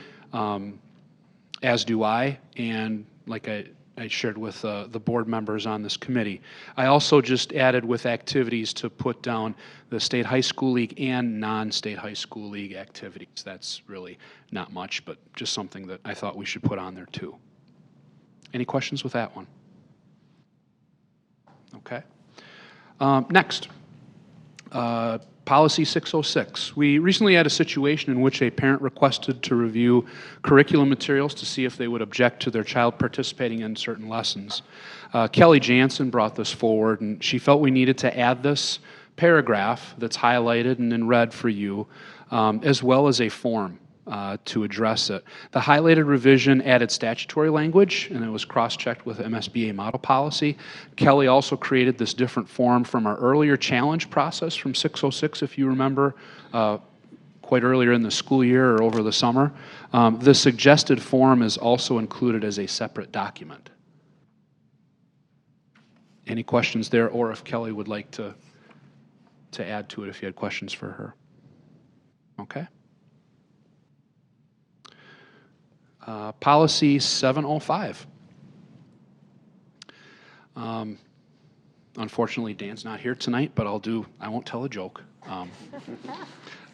as do I, and like I shared with the board members on this committee. I also just added with activities to put down the State High School League and non-State High School League activities. That's really not much, but just something that I thought we should put on there too. Any questions with that one? Okay. Next. Policy 606. We recently had a situation in which a parent requested to review curriculum materials to see if they would object to their child participating in certain lessons. Kelly Jansen brought this forward, and she felt we needed to add this paragraph that's highlighted and in red for you, as well as a form to address it. The highlighted revision added statutory language, and it was cross-checked with MSBA model policy. Kelly also created this different form from our earlier challenge process from 606, if you remember, quite earlier in the school year or over the summer. The suggested form is also included as a separate document. Any questions there, or if Kelly would like to add to it if you had questions for her? Okay. Policy 705. Unfortunately, Dan's not here tonight, but I won't tell a joke.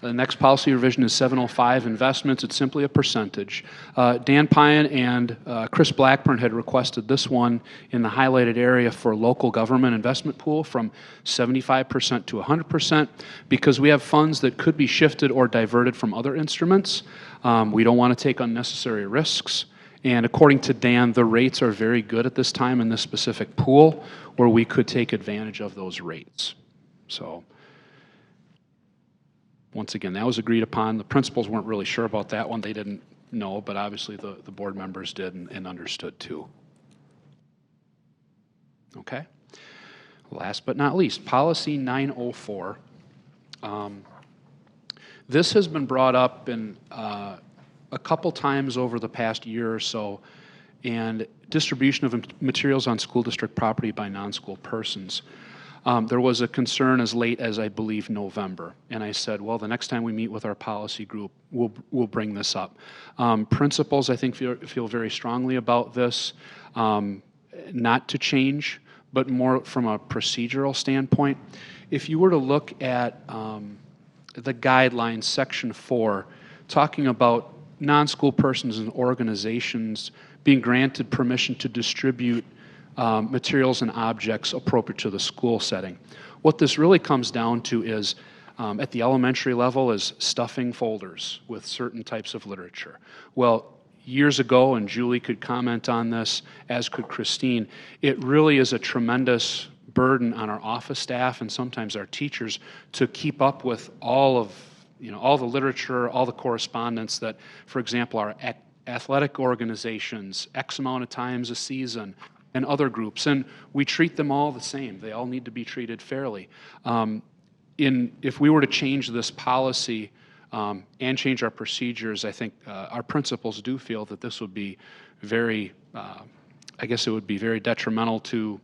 The next policy revision is 705, investments. It's simply a percentage. Dan Pyan and Chris Blackburn had requested this one in the highlighted area for local government investment pool from 75% to 100% because we have funds that could be shifted or diverted from other instruments. We don't want to take unnecessary risks. And according to Dan, the rates are very good at this time in this specific pool where we could take advantage of those rates. So, once again, that was agreed upon. The principals weren't really sure about that one. They didn't know, but obviously the board members did and understood too. Okay. Last but not least, policy 904. This has been brought up in a couple times over the past year or so, and distribution of materials on school district property by non-school persons. There was a concern as late as, I believe, November, and I said, well, the next time we meet with our policy group, we'll bring this up. Principals, I think, feel very strongly about this, not to change, but more from a procedural standpoint. If you were to look at the guidelines, section 4, talking about non-school persons and organizations being granted permission to distribute materials and objects appropriate to the school setting. What this really comes down to is, at the elementary level, is stuffing folders with certain types of literature. Well, years ago, and Julie could comment on this, as could Christine, it really is a tremendous burden on our office staff and sometimes our teachers to keep up with all the literature, all the correspondence that, for example, our athletic organizations, X amount of times a season, and other groups, and we treat them all the same. They all need to be treated fairly. If we were to change this policy and change our procedures, I think our principals do feel that this would be very, I guess it would be very detrimental to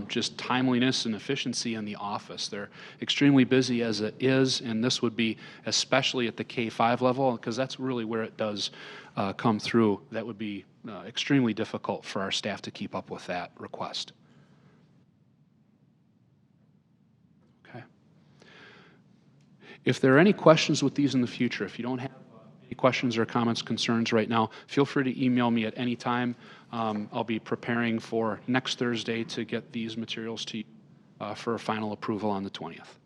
just timeliness and efficiency in the office. They're extremely busy as it is, and this would be, especially at the K-5 level, because that's really where it does come through, that would be extremely difficult for our staff to keep up with that request. Okay. If there are any questions with these in the future, if you don't have any questions or comments, concerns right now, feel free to email me at any time. I'll be preparing for next Thursday to get these materials to you for final approval on the 20th.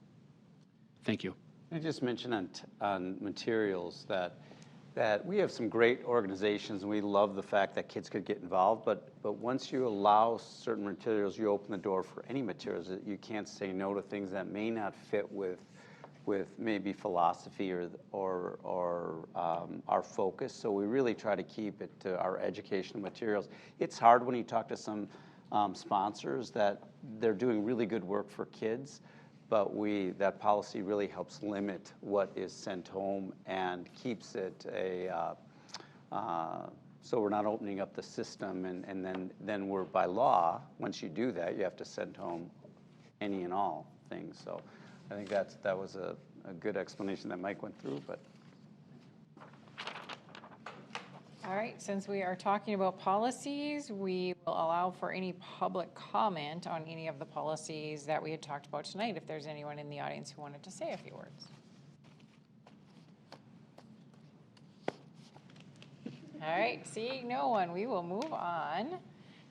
Thank you. I just mentioned on materials that we have some great organizations, and we love the fact that kids could get involved, but once you allow certain materials, you open the door for any materials. That you can't say no to things that may not fit with maybe philosophy or our focus. So we really try to keep it to our educational materials. It's hard when you talk to some sponsors that they're doing really good work for kids, but that policy really helps limit what is sent home and keeps it so we're not opening up the system, and then we're, by law, once you do that, you have to send home any and all things. So I think that was a good explanation that Mike went through. But all right, since we are talking about policies, we will allow for any public comment on any of the policies that we had talked about tonight, if there's anyone in the audience who wanted to say a few words. All right, seeing no one, we will move on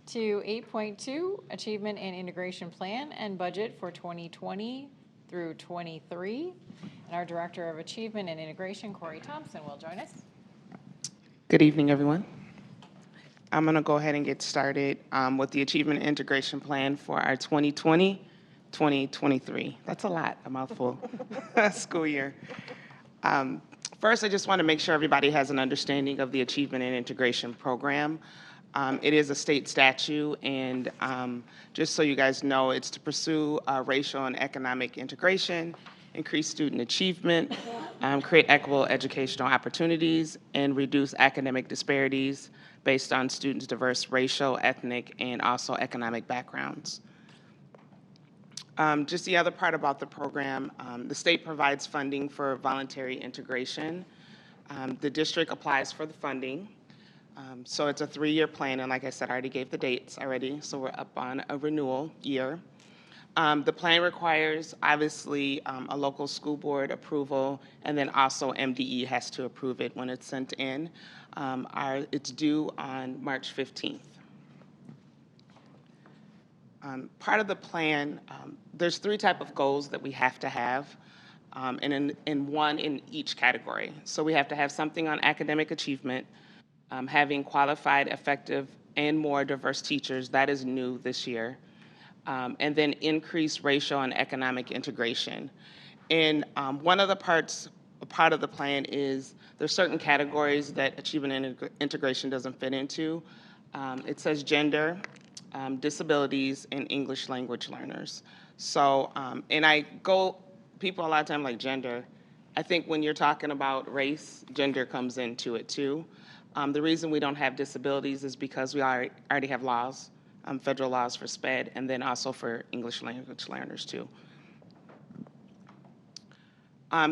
to 8.2, Achievement and Integration Plan and Budget for 2020 through 23. And our Director of Achievement and Integration, Corey Thompson, will join us. Good evening, everyone. I'm going to go ahead and get started with the Achievement and Integration Plan for our 2020-2023. That's a lot, a mouthful, school year. First, I just want to make sure everybody has an understanding of the Achievement and Integration Program. It is a state statute, and just so you guys know, it's to pursue racial and economic integration, increase student achievement, create equitable educational opportunities, and reduce academic disparities based on students' diverse racial, ethnic, and also economic backgrounds. Just the other part about the program, the state provides funding for voluntary integration. The district applies for the funding. So it's a 3-year plan, and like I said, I already gave the dates already, so we're up on a renewal year. The plan requires, obviously, a local school board approval, and then also MDE has to approve it when it's sent in. It's due on March 15th. Part of the plan, there's 3 types of goals that we have to have, and in one in each category. So we have to have something on academic achievement, having qualified, effective, and more diverse teachers. That is new this year. And then increase racial and economic integration. And one of the part of the plan is there's certain categories that achievement and integration doesn't fit into. It says gender, disabilities, and English language learners. So, people a lot of time like gender. I think when you're talking about race, gender comes into it too. The reason we don't have disabilities is because we already have laws, federal laws for SPED, and then also for English language learners too.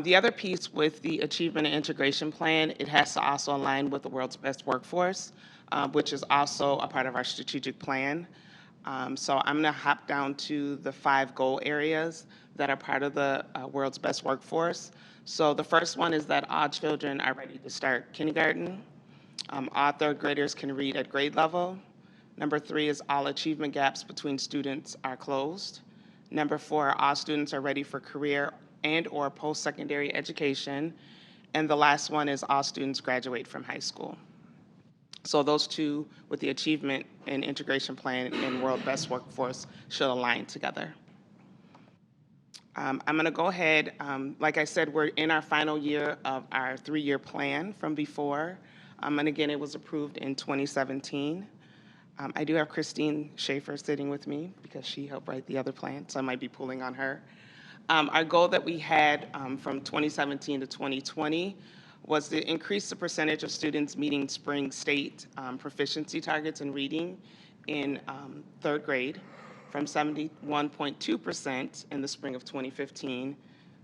The other piece with the Achievement and Integration Plan, it has to also align with the world's best workforce, which is also a part of our strategic plan. So I'm going to hop down to the 5 goal areas that are part of the world's best workforce. So the first one is that all children are ready to start kindergarten. All 3rd graders can read at grade level. Number 3 is all achievement gaps between students are closed. Number 4, all students are ready for career and or post-secondary education. And the last one is all students graduate from high school. So those 2 with the Achievement and Integration Plan and World Best Workforce should align together. I'm going to go ahead. Like I said, we're in our final year of our 3-year plan from before. And again, it was approved in 2017. I do have Christine Schaefer sitting with me because she helped write the other plan, so I might be pulling on her. Our goal that we had from 2017 to 2020 was to increase the percentage of students meeting spring state proficiency targets in reading in 3rd grade from 71.2% in the spring of 2015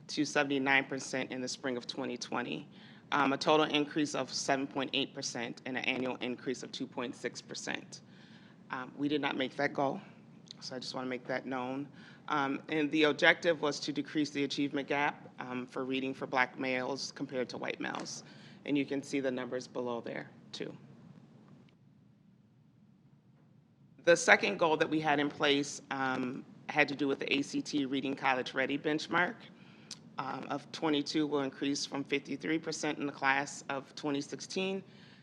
to 79% in the spring of 2020. A total increase of 7.8% and an annual increase of 2.6%. We did not make that goal, so I just want to make that known. And the objective was to decrease the achievement gap for reading for Black males compared to white males. And you can see the numbers below there, too. The second goal that we had in place had to do with the ACT Reading College Ready benchmark of 22 will increase from 53% in the class of 2016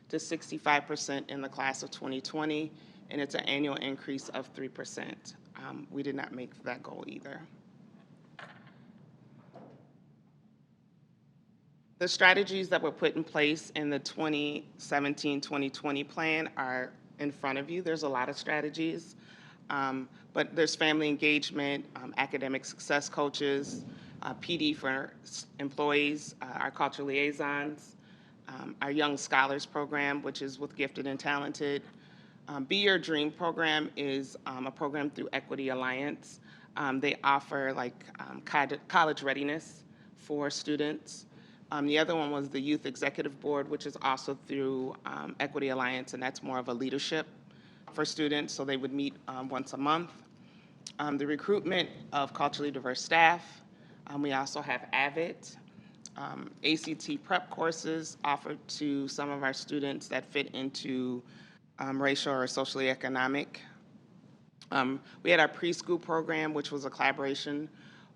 to 65% in the class of 2020, and it's an annual increase of 3%. We did not make that goal either. The strategies that were put in place in the 2017-2020 plan are in front of you. There's a lot of strategies, but there's family engagement, academic success coaches, PD for employees, our cultural liaisons, our Young Scholars Program, which is with gifted and talented. Be Your Dream program is a program through Equity Alliance. They offer college readiness for students. The other one was the Youth Executive Board, which is also through Equity Alliance, and that's more of a leadership for students, so they would meet once a month. The recruitment of culturally diverse staff. We also have AVIT, ACT prep courses offered to some of our students that fit into racial or socially economic. We had our preschool program, which was a collaboration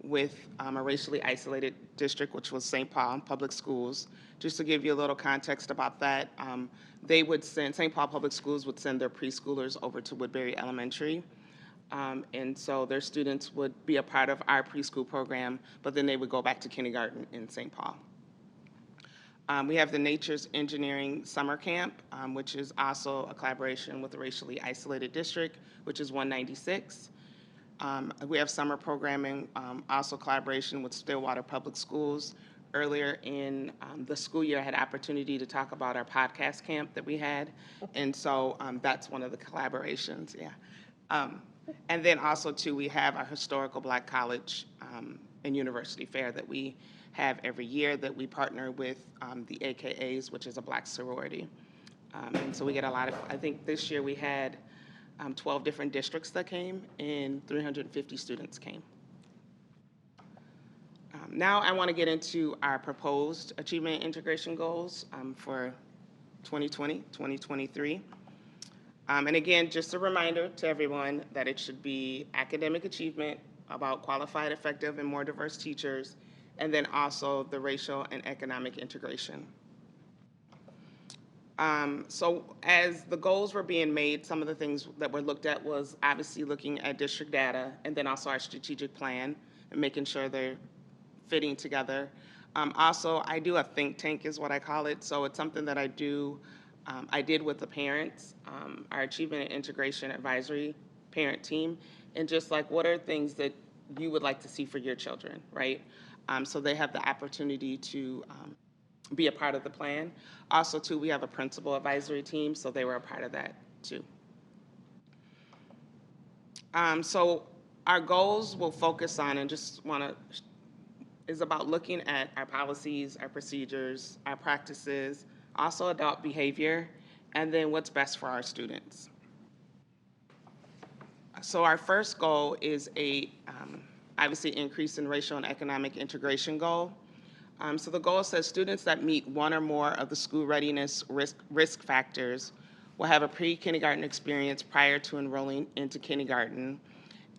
with a racially isolated district, which was St. Paul Public Schools. Just to give you a little context about that, St. Paul Public Schools would send their preschoolers over to Woodbury Elementary. And so their students would be a part of our preschool program, but then they would go back to kindergarten in St. Paul. We have the Nature's Engineering Summer Camp, which is also a collaboration with the racially isolated district, which is 196. We have summer programming, also collaboration with Stillwater Public Schools. Earlier in the school year, I had opportunity to talk about our podcast camp that we had, and so that's one of the collaborations, yeah. And then also, too, we have our historical Black college and university fair that we have every year that we partner with the AKAs, which is a Black sorority. And so we get a lot of, I think this year we had 12 different districts that came, and 350 students came. Now I want to get into our proposed achievement and integration goals for 2020, 2023. And again, just a reminder to everyone that it should be academic achievement, about qualified, effective, and more diverse teachers, and then also the racial and economic integration. So as the goals were being made, some of the things that were looked at was obviously looking at district data and then also our strategic plan and making sure they're fitting together. Also, I do a think tank is what I call it. So it's something that I did with the parents, our Achievement and Integration Advisory parent team, and just like what are things that you would like to see for your children, right? So they have the opportunity to be a part of the plan. Also, too, we have a principal advisory team, so they were a part of that, too. So our goals will focus on, and just want to, is about looking at our policies, our procedures, our practices, also adult behavior, and then what's best for our students. So our first goal is obviously increase in racial and economic integration goal. So the goal says students that meet one or more of the school readiness risk factors will have a pre-kindergarten experience prior to enrolling into kindergarten.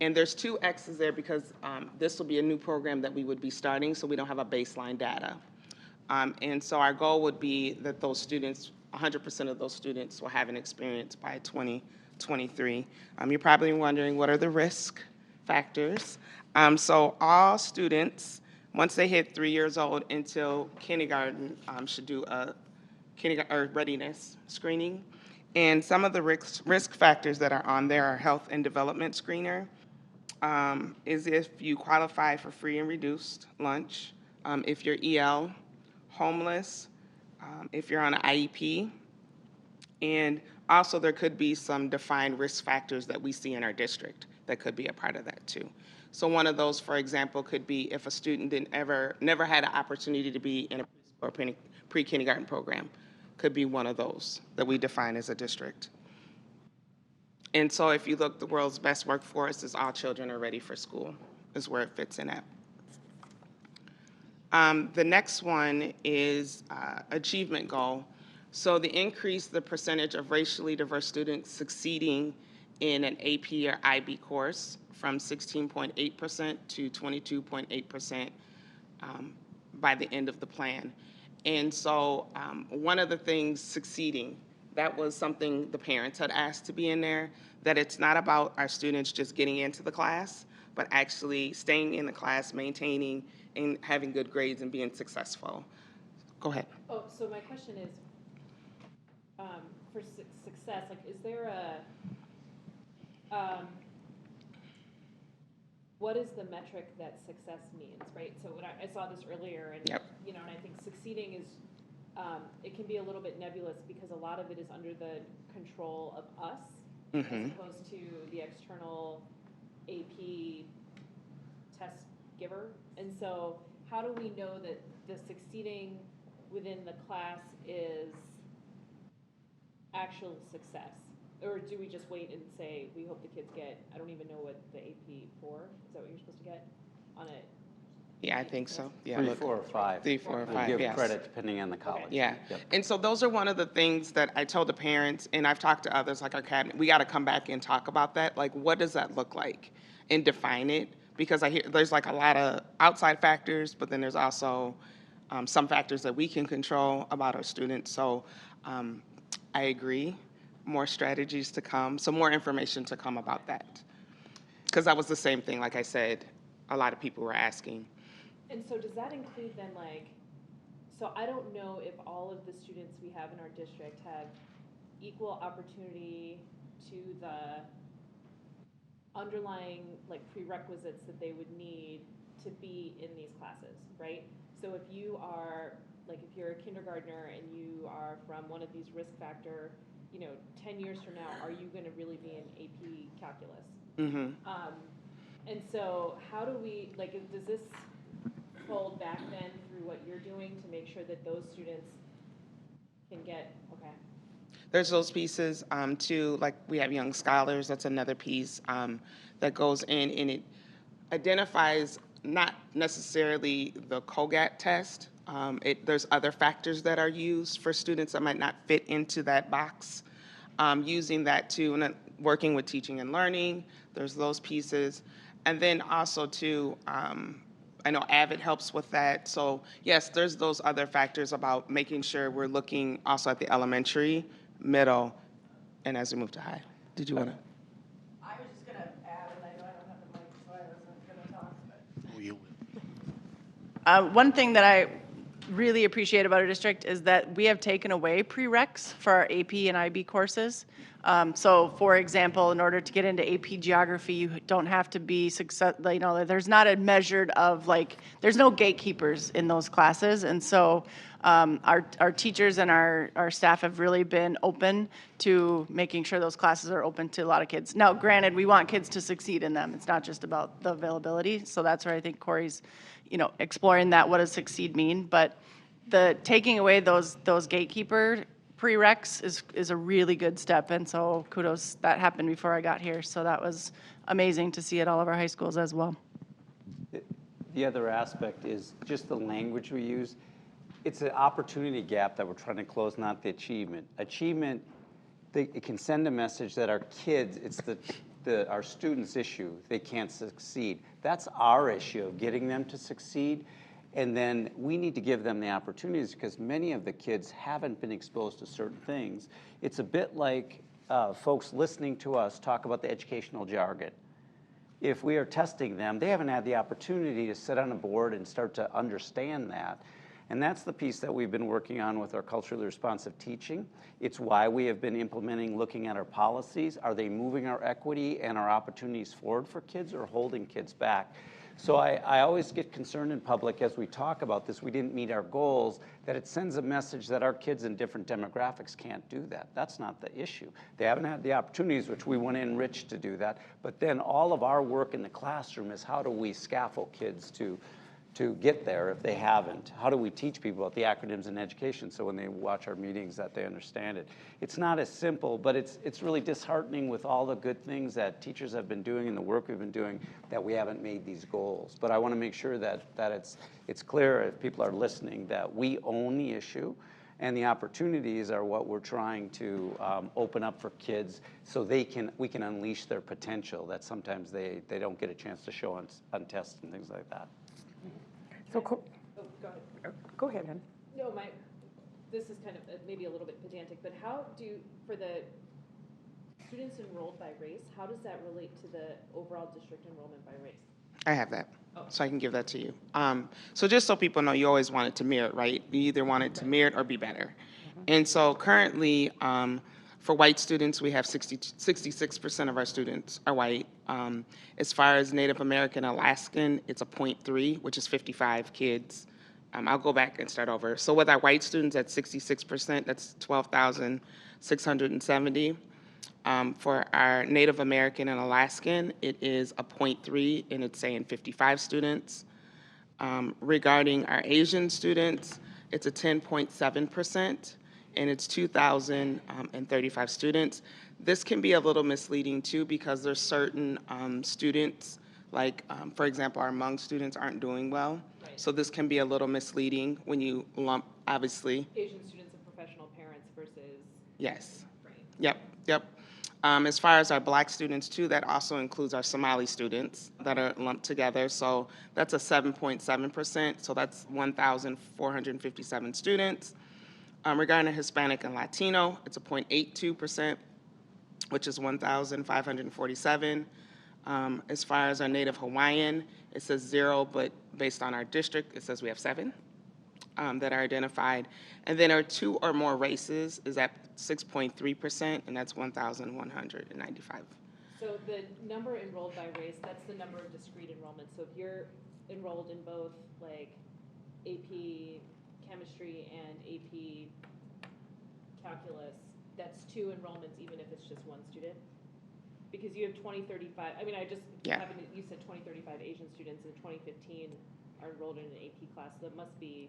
And there's 2 X's there because this will be a new program that we would be starting, so we don't have a baseline data. And so our goal would be that those students, 100% of those students will have an experience by 2023. You're probably wondering, what are the risk factors? So all students, once they hit 3 years old until kindergarten, should do a kindergarten readiness screening. And some of the risk factors that are on there are health and development screener, is if you qualify for free and reduced lunch, if you're EL, homeless, if you're on an IEP, and also there could be some defined risk factors that we see in our district that could be a part of that too. So one of those, for example, could be if a student never had an opportunity to be in a or pre-kindergarten program, could be one of those that we define as a district. And so if you look, the world's best workforce is all children are ready for school, is where it fits in at. The next one is achievement goal. So the increase the percentage of racially diverse students succeeding in an AP or IB course from 16.8% to 22.8% by the end of the plan. And so one of the things succeeding, that was something the parents had asked to be in there, that it's not about our students just getting into the class, but actually staying in the class, maintaining and having good grades and being successful. Go ahead. Oh, so my question is, for success, like, is there what is the metric that success means, right? So when I saw this earlier, and yep. And I think succeeding is, it can be a little bit nebulous because a lot of it is under the control of us, as opposed to the external AP test giver. And so how do we know that the succeeding within the class is actual success? Or do we just wait and say, we hope the kids get, I don't even know what the AP 4, is that what you're supposed to get on it? Yeah, I think so. Yeah. 3, 4, or 5. 3, 4, or 5, We'll give yes. credit depending on the college. Yeah. Yep. And so those are one of the things that I told the parents, and I've talked to others like our cabinet, we got to come back and talk about that. Like, what does that look like? And define it. Because I hear there's like a lot of outside factors, but then there's also some factors that we can control about our students. So I agree. More strategies to come, some more information to come about that. Because that was the same thing, like I said, a lot of people were asking. And so does that include then, like, so I don't know if all of the students we have in our district have equal opportunity to the underlying, like, prerequisites that they would need to be in these classes, right? So if you are, like, if you're a kindergartner and you are from one of these risk factor, 10 years from now, are you going to really be in AP calculus? And so how do we, like, does this fold back then through what you're doing to make sure that those students can get, okay? there's those pieces too, like we have Young Scholars, that's another piece that goes in and it identifies not necessarily the COGAT test. There's other factors that are used for students that might not fit into that box. Using that too, and working with teaching and learning, there's those pieces. And then also too, I know Avid helps with that. So yes, there's those other factors about making sure we're looking also at the elementary, middle, and as we move to high. Did you want to? I was just going to add, and I know I don't have the mic, so I wasn't going to talk. Oh, you will. One thing that I really appreciate about our district is that we have taken away prereqs for our AP and IB courses. So, for example, in order to get into AP Geography, you don't have to be there's not a measured of there's no gatekeepers in those classes. And so our teachers and our staff have really been open to making sure those classes are open to a lot of kids. Now, granted, we want kids to succeed in them. It's not just about the availability. So that's where I think Corey's exploring that, what does succeed mean? But the taking away those gatekeeper prereqs is a really good step, and so kudos. That happened before I got here, so that was amazing to see at all of our high schools as well. The other aspect is just the language we use. It's an opportunity gap that we're trying to close, not the achievement. Achievement, it can send a message that our kids, it's our students' issue, they can't succeed. That's our issue of getting them to succeed. And then we need to give them the opportunities because many of the kids haven't been exposed to certain things. It's a bit like folks listening to us talk about the educational jargon. If we are testing them, they haven't had the opportunity to sit on a board and start to understand that. And that's the piece that we've been working on with our culturally responsive teaching. It's why we have been implementing, looking at our policies. Are they moving our equity and our opportunities forward for kids or holding kids back? So I always get concerned in public as we talk about this, we didn't meet our goals, that it sends a message that our kids in different demographics can't do that. That's not the issue. They haven't had the opportunities, which we want to enrich to do that. But then all of our work in the classroom is how do we scaffold kids to get there if they haven't? How do we teach people about the acronyms in education so when they watch our meetings that they understand it? It's not as simple, but it's really disheartening with all the good things that teachers have been doing and the work we've been doing that we haven't made these goals. But I want to make sure that it's clear if people are listening that we own the issue and the opportunities are what we're trying to open up for kids so we can unleash their potential that sometimes they don't get a chance to show on tests and things like that. So, go ahead. Go ahead, hon. No, this is kind of maybe a little bit pedantic, but for the students enrolled by race, how does that relate to the overall district enrollment by race? I have that, so I can give that to you. So just so people know, you always want it to merit, right? You either want it to merit or be better. And so currently, for white students, we have 66% of our students are white. As far as Native American Alaskan, it's a 0.3, which is 55 kids. I'll go back and start over. So with our white students at 66%, that's 12,670. For our Native American and Alaskan, it is a 0.3, and it's saying 55 students. Regarding our Asian students, it's a 10.7%. And it's 2,035 students. This can be a little misleading too because there's certain students, like for example, our Hmong students aren't doing well. Right. So this can be a little misleading when you lump, obviously. Asian students and professional parents versus. Yes. Right. Yep. As far as our Black students too, that also includes our Somali students that are lumped together. So that's a 7.7%. So that's 1,457 students. Regarding a Hispanic and Latino, it's a 0.82%, which is 1,547. As far as our Native Hawaiian, it says 0, but based on our district, it says we have 7 that are identified. And then our 2 or more races is at 6.3%, and that's 1,195. So the number enrolled by race, that's the number of discrete enrollments. So if you're enrolled in both like AP chemistry and AP calculus, that's 2 enrollments even if it's just 1 student? Because you have 2035, I mean, you said 2035 Asian students in 2015 are enrolled in an AP class, so that must be.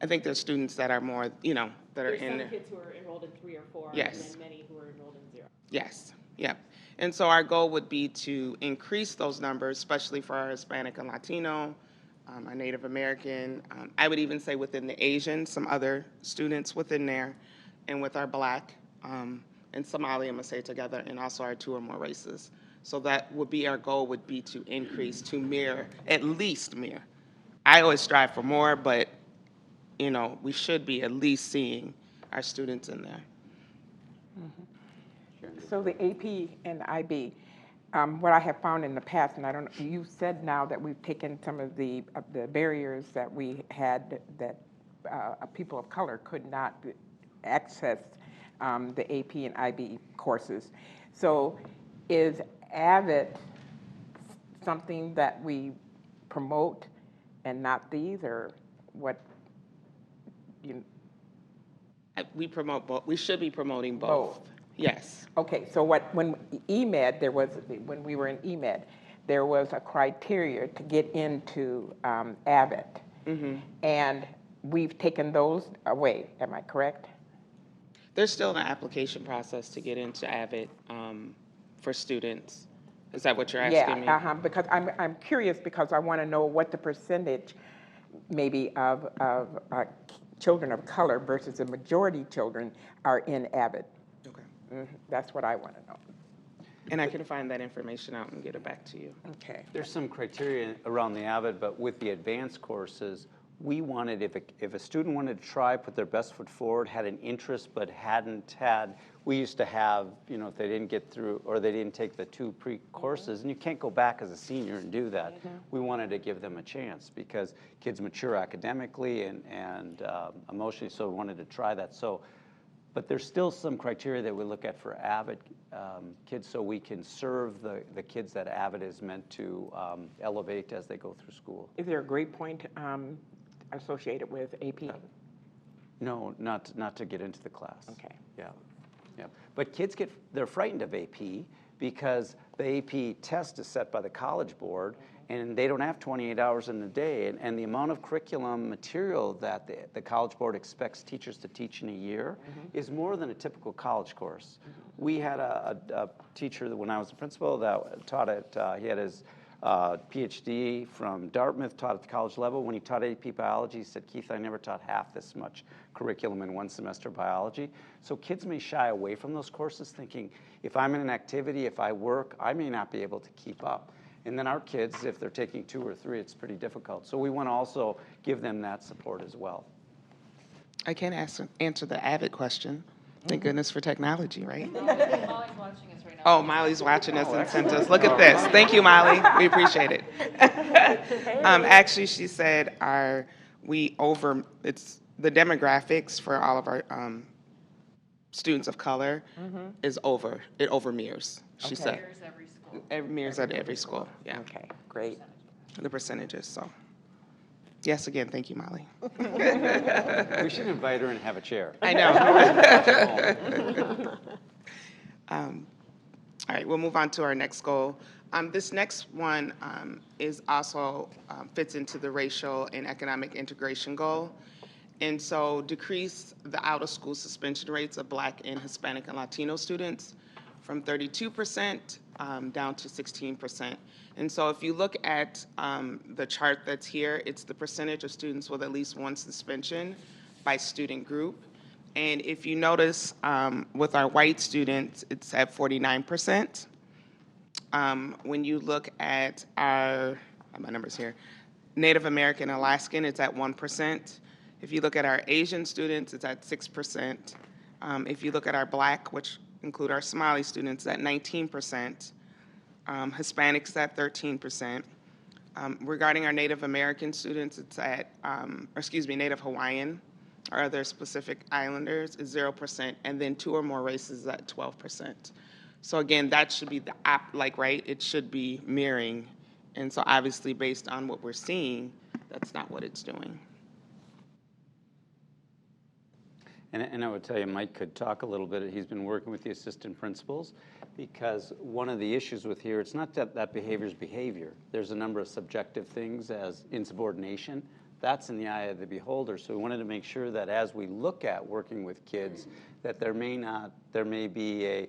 I think there's students that are more, you know, that are There's in some there. kids who are enrolled in 3 or 4, Yes. and then many who are enrolled in 0. Yes, yep. And so our goal would be to increase those numbers, especially for our Hispanic and Latino, our Native American, I would even say within the Asian, some other students within there, and with our Black and Somali and Maasai together, and also our 2 or more races. So that would be our goal, would be to increase, to mirror, at least mirror. I always strive for more, but, you know, we should be at least seeing our students in there. So the AP and IB, what I have found in the past, and I don't know, you said now that we've taken some of the barriers that we had that people of color could not access the AP and IB courses. So is AVID something that we promote and not these, or what? We promote both. We should be promoting both. Yes. Okay, so when EMED, when we were in EMED, there was a criteria to get into AVID. Mm-hmm. And we've taken those away, am I correct? There's still an application process to get into AVID for students. Is that what you're asking me? Yeah, because I'm curious, because I want to know what the percentage maybe of children of color versus the majority children are in AVID. Okay. That's what I want to know. And I can find that information out and get it back to you. Okay. There's some criteria around the AVID, but with the advanced courses, we wanted, if a student wanted to try, put their best foot forward, had an interest but hadn't had, we used to have, you know, if they didn't get through or they didn't take the 2 pre-courses, and you can't go back as a senior and do that. We wanted to give them a chance because kids mature academically and emotionally, so we wanted to try that. So, but there's still some criteria that we look at for AVID kids, so we can serve the kids that AVID is meant to elevate as they go through school. Is there a grade point associated with AP? No, not to get into the class. Okay. Yeah, yeah. But kids they're frightened of AP because the AP test is set by the College Board, and they don't have 28 hours in a day. And the amount of curriculum material that the College Board expects teachers to teach in a year is more than a typical college course. We had a teacher that when I was a principal that taught at, he had his PhD from Dartmouth, taught at the college level. When he taught AP biology, he said, Keith, I never taught half this much curriculum in one semester of biology. So kids may shy away from those courses thinking, if I'm in an activity, if I work, I may not be able to keep up. And then our kids, if they're taking 2 or 3, it's pretty difficult. So we want to also give them that support as well. I can't answer the AVID question. Thank goodness for technology, right? Molly's watching us right now. Oh, Molly's watching us and sent us. Look at this. Thank you, Molly. We appreciate it. Actually, she said it's the demographics for all of our students of color is over. It over mirrors, she said. Mirrors every school. It mirrors at every school, yeah. Okay, great. The percentages, so. Yes, again, thank you, Molly. We should invite her and have a chair. I know. All right, we'll move on to our next goal. This next one is also fits into the racial and economic integration goal. And so decrease the out-of-school suspension rates of Black and Hispanic and Latino students from 32% down to 16%. And so if you look at the chart that's here, it's the percentage of students with at least one suspension by student group. And if you notice with our white students, it's at 49%. When you look at my numbers here, Native American and Alaskan, it's at 1%. If you look at our Asian students, it's at 6%. If you look at our Black, which include our Somali students, at 19%. Hispanics at 13%. Regarding our Native American students, it's at, Native Hawaiian or other specific islanders is 0%, and then 2 or more races at 12%. So again, that should be the right? It should be mirroring. And so obviously based on what we're seeing, that's not what it's doing. And I would tell you, Mike could talk a little bit. He's been working with the assistant principals because one of the issues with here, it's not that behavior is behavior. There's a number of subjective things as insubordination that's in the eye of the beholder. So we wanted to make sure that as we look at working with kids, that there may be a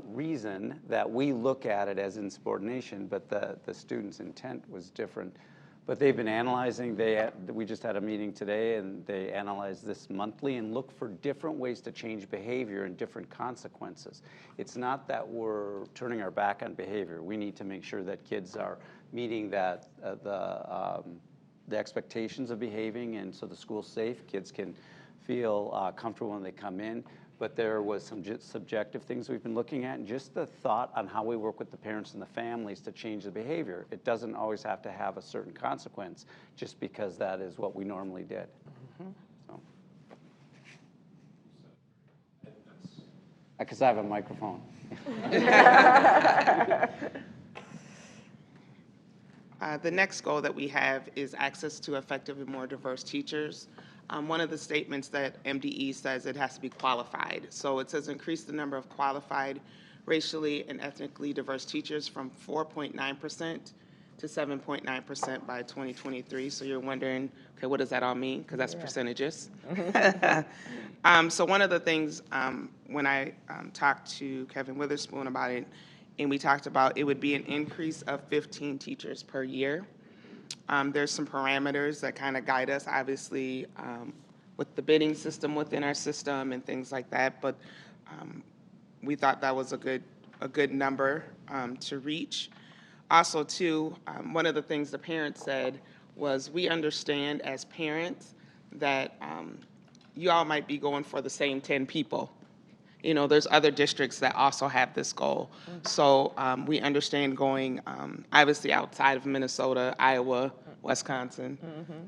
reason that we look at it as insubordination, but the student's intent was different. But they've been analyzing, we just had a meeting today, and they analyze this monthly and look for different ways to change behavior and different consequences. It's not that we're turning our back on behavior. We need to make sure that kids are meeting the expectations of behaving, and so the school's safe. Kids can feel comfortable when they come in. But there was some subjective things we've been looking at, and just the thought on how we work with the parents and the families to change the behavior. It doesn't always have to have a certain consequence just because that is what we normally did. So. Because I have a microphone. The next goal that we have is access to effective and more diverse teachers. One of the statements that MDE says it has to be qualified. So it says increase the number of qualified racially and ethnically diverse teachers from 4.9% to 7.9% by 2023. So you're wondering, okay, what does that all mean? Because that's percentages. So one of the things when I talked to Kevin Witherspoon about it, and we talked about it would be an increase of 15 teachers per year. There's some parameters that kind of guide us, obviously, with the bidding system within our system and things like that. But we thought that was a good number to reach. Also, too, one of the things the parents said was we understand as parents that you all might be going for the same 10 people. You know, there's other districts that also have this goal. So we understand going, obviously, outside of Minnesota, Iowa, Wisconsin,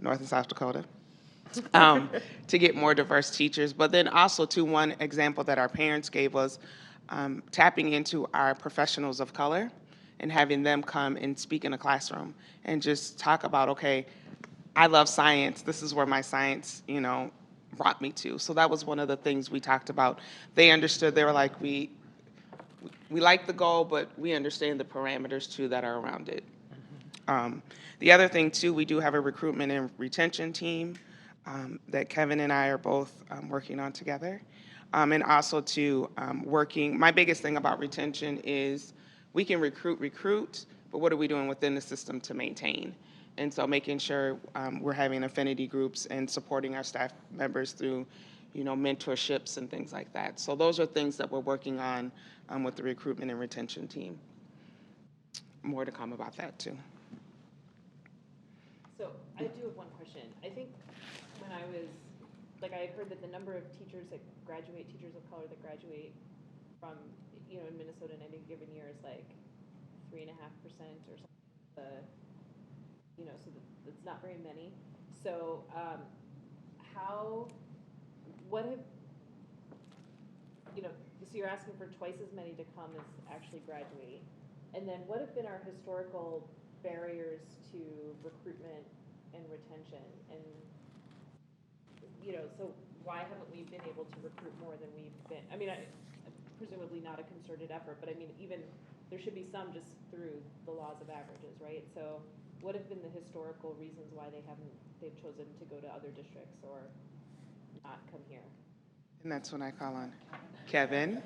North and South Dakota, to get more diverse teachers. But then also, too, one example that our parents gave was tapping into our professionals of color and having them come and speak in a classroom and just talk about, okay, I love science. This is where my science, brought me to. So that was one of the things we talked about. They understood. They were like, we like the goal, but we understand the parameters too that are around it. The other thing too, we do have a recruitment and retention team that Kevin and I are both working on together. And also too, working, my biggest thing about retention is we can recruit, but what are we doing within the system to maintain? And so making sure we're having affinity groups and supporting our staff members through, mentorships and things like that. So those are things that we're working on with the recruitment and retention team. More to come about that too. So I do have one question. I think when I was, I had heard that the number of teachers that graduate, teachers of color that graduate from, in Minnesota in any given year is 3.5% or something. So that's not very many. So so you're asking for twice as many to come as actually graduate. And then what have been our historical barriers to recruitment and retention? And, so why haven't we been able to recruit more than we've been? I mean, presumably not a concerted effort, but I mean, even there should be some just through the laws of averages, right? So what have been the historical reasons why they've chosen to go to other districts or not come here? And that's when I call on Kevin.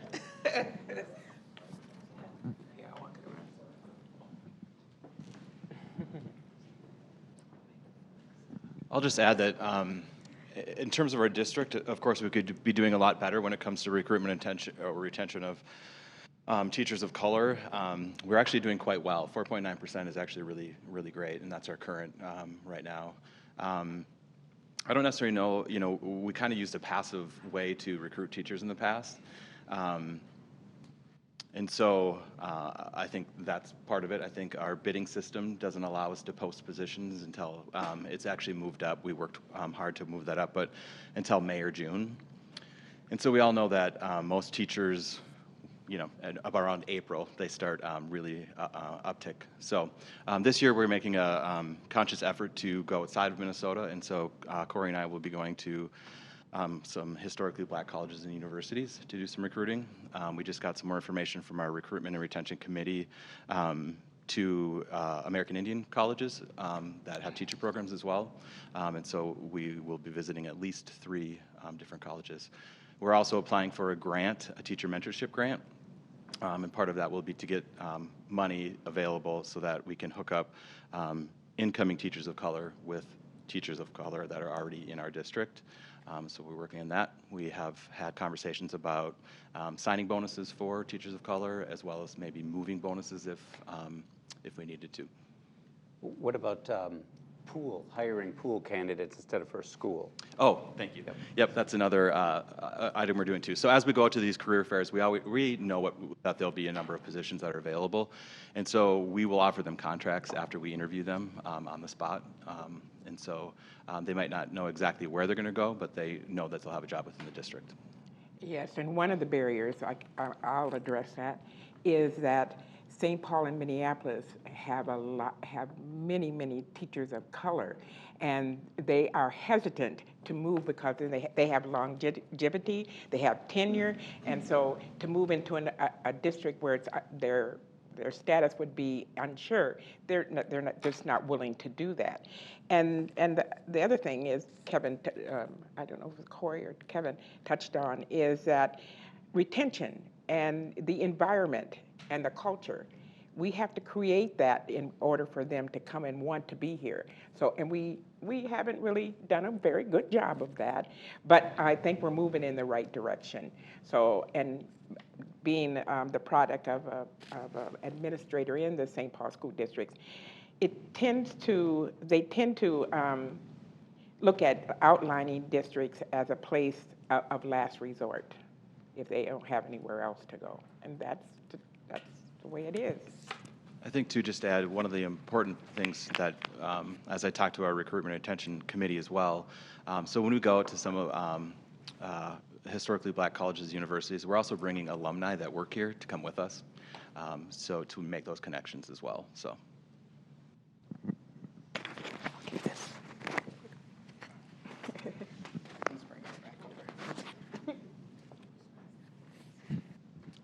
I'll just add that in terms of our district, of course, we could be doing a lot better when it comes to recruitment and retention of teachers of color. We're actually doing quite well. 4.9% is actually really, really great, and that's our current right now. I don't necessarily know, we kind of used a passive way to recruit teachers in the past. And so I think that's part of it. I think our bidding system doesn't allow us to post positions until it's actually moved up. We worked hard to move that up, but until May or June. And so we all know that most teachers, around April, they start really uptick. So this year we're making a conscious effort to go outside of Minnesota, and so Corey and I will be going to some historically black colleges and universities to do some recruiting. We just got some more information from our recruitment and retention committee 2 American Indian colleges that have teacher programs as well. And so we will be visiting at least 3 different colleges. We're also applying for a grant, a teacher mentorship grant. And part of that will be to get money available so that we can hook up incoming teachers of color with teachers of color that are already in our district. So we're working on that. We have had conversations about signing bonuses for teachers of color, as well as maybe moving bonuses if we needed to. What about hiring pool candidates instead of for a school? Oh, thank you. Yep, that's another item we're doing too. So as we go out to these career fairs, we know that there'll be a number of positions that are available, and so we will offer them contracts after we interview them on the spot. And so they might not know exactly where they're going to go, but they know that they'll have a job within the district. Yes, and one of the barriers, I'll address that, is that St. Paul and Minneapolis have many teachers of color, and they are hesitant to move because they have longevity, they have tenure, and so to move into a district where it's their status would be unsure, they're just not willing to do that. And the other thing is, Kevin, I don't know if it was Corey or Kevin touched on, is that retention and the environment and the culture. We have to create that in order for them to come and want to be here. So, and we haven't really done a very good job of that, but I think we're moving in the right direction. So, and being the product of an administrator in the St. Paul School District, they tend to look at outlining districts as a place of last resort if they don't have anywhere else to go, and that's the way it is. I think too, just to add, one of the important things that, as I talk to our recruitment and retention committee as well, so when we go to some of historically black colleges, universities, we're also bringing alumni that work here to come with us, so to make those connections as well. So.